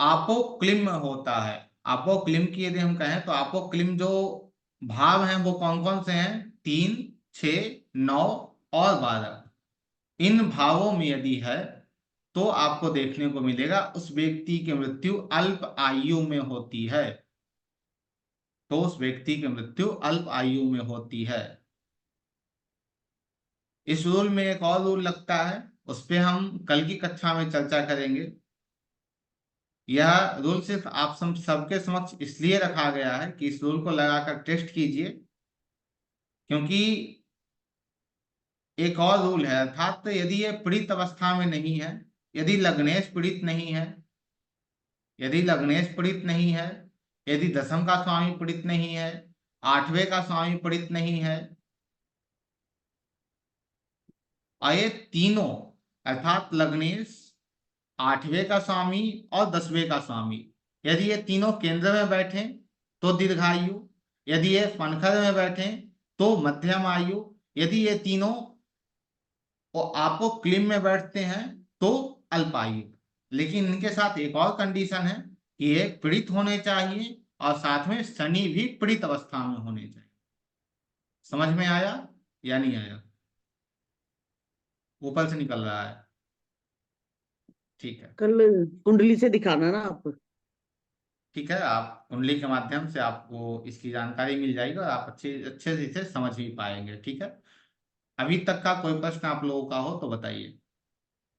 आपोक्लिम होता है, आपोक्लिम की यदि हम कहें तो आपोक्लिम जो भाव हैं वो कौन कौन से हैं? 3, 6, 9 और 12। इन भावों में यदि है तो आपको देखने को मिलेगा उस व्यक्ति की मृत्यु अल्प आयु में होती है, तो उस व्यक्ति की मृत्यु अल्प आयु में होती है। इस रूल में एक और रूल लगता है, उस पे हम कल की कक्षा में चर्चा करेंगे। यह रूल सिर्फ आप सबके समक्ष इसलिए रखा गया है कि इस रूल को लगाकर टेस्ट कीजिए, क्योंकि एक और रूल है, अर्थात यदि ये पीड़ित अवस्था में नहीं है, यदि लग्नेश पीड़ित नहीं है, यदि लग्नेश पीड़ित नहीं है, यदि दशम का स्वामी पीड़ित नहीं है, 8वें का स्वामी पीड़ित नहीं है, और ये तीनों अर्थात लग्नेश, 8वें का स्वामी और 10वें का स्वामी, यदि ये तीनों केंद्र में बैठे तो दीर्घायु, यदि ये फनखर में बैठे तो मध्यम आयु, यदि ये तीनों और आपको क्लीम में बैठते हैं तो अल्पायु। लेकिन इनके साथ एक और कंडीशन है कि ये पीड़ित होने चाहिए और साथ में शनि भी पीड़ित अवस्था में होने चाहिए। समझ में आया या नहीं आया? ऊपर से निकल रहा है? ठीक है। कल कुंडली से दिखाना ना आप। ठीक है, आप कुंडली के माध्यम से आपको इसकी जानकारी मिल जाएगी और आप अच्छे अच्छे से इसे समझ भी पाएंगे। ठीक है, अभी तक का कोई प्रश्न आप लोगों का हो तो बताइए।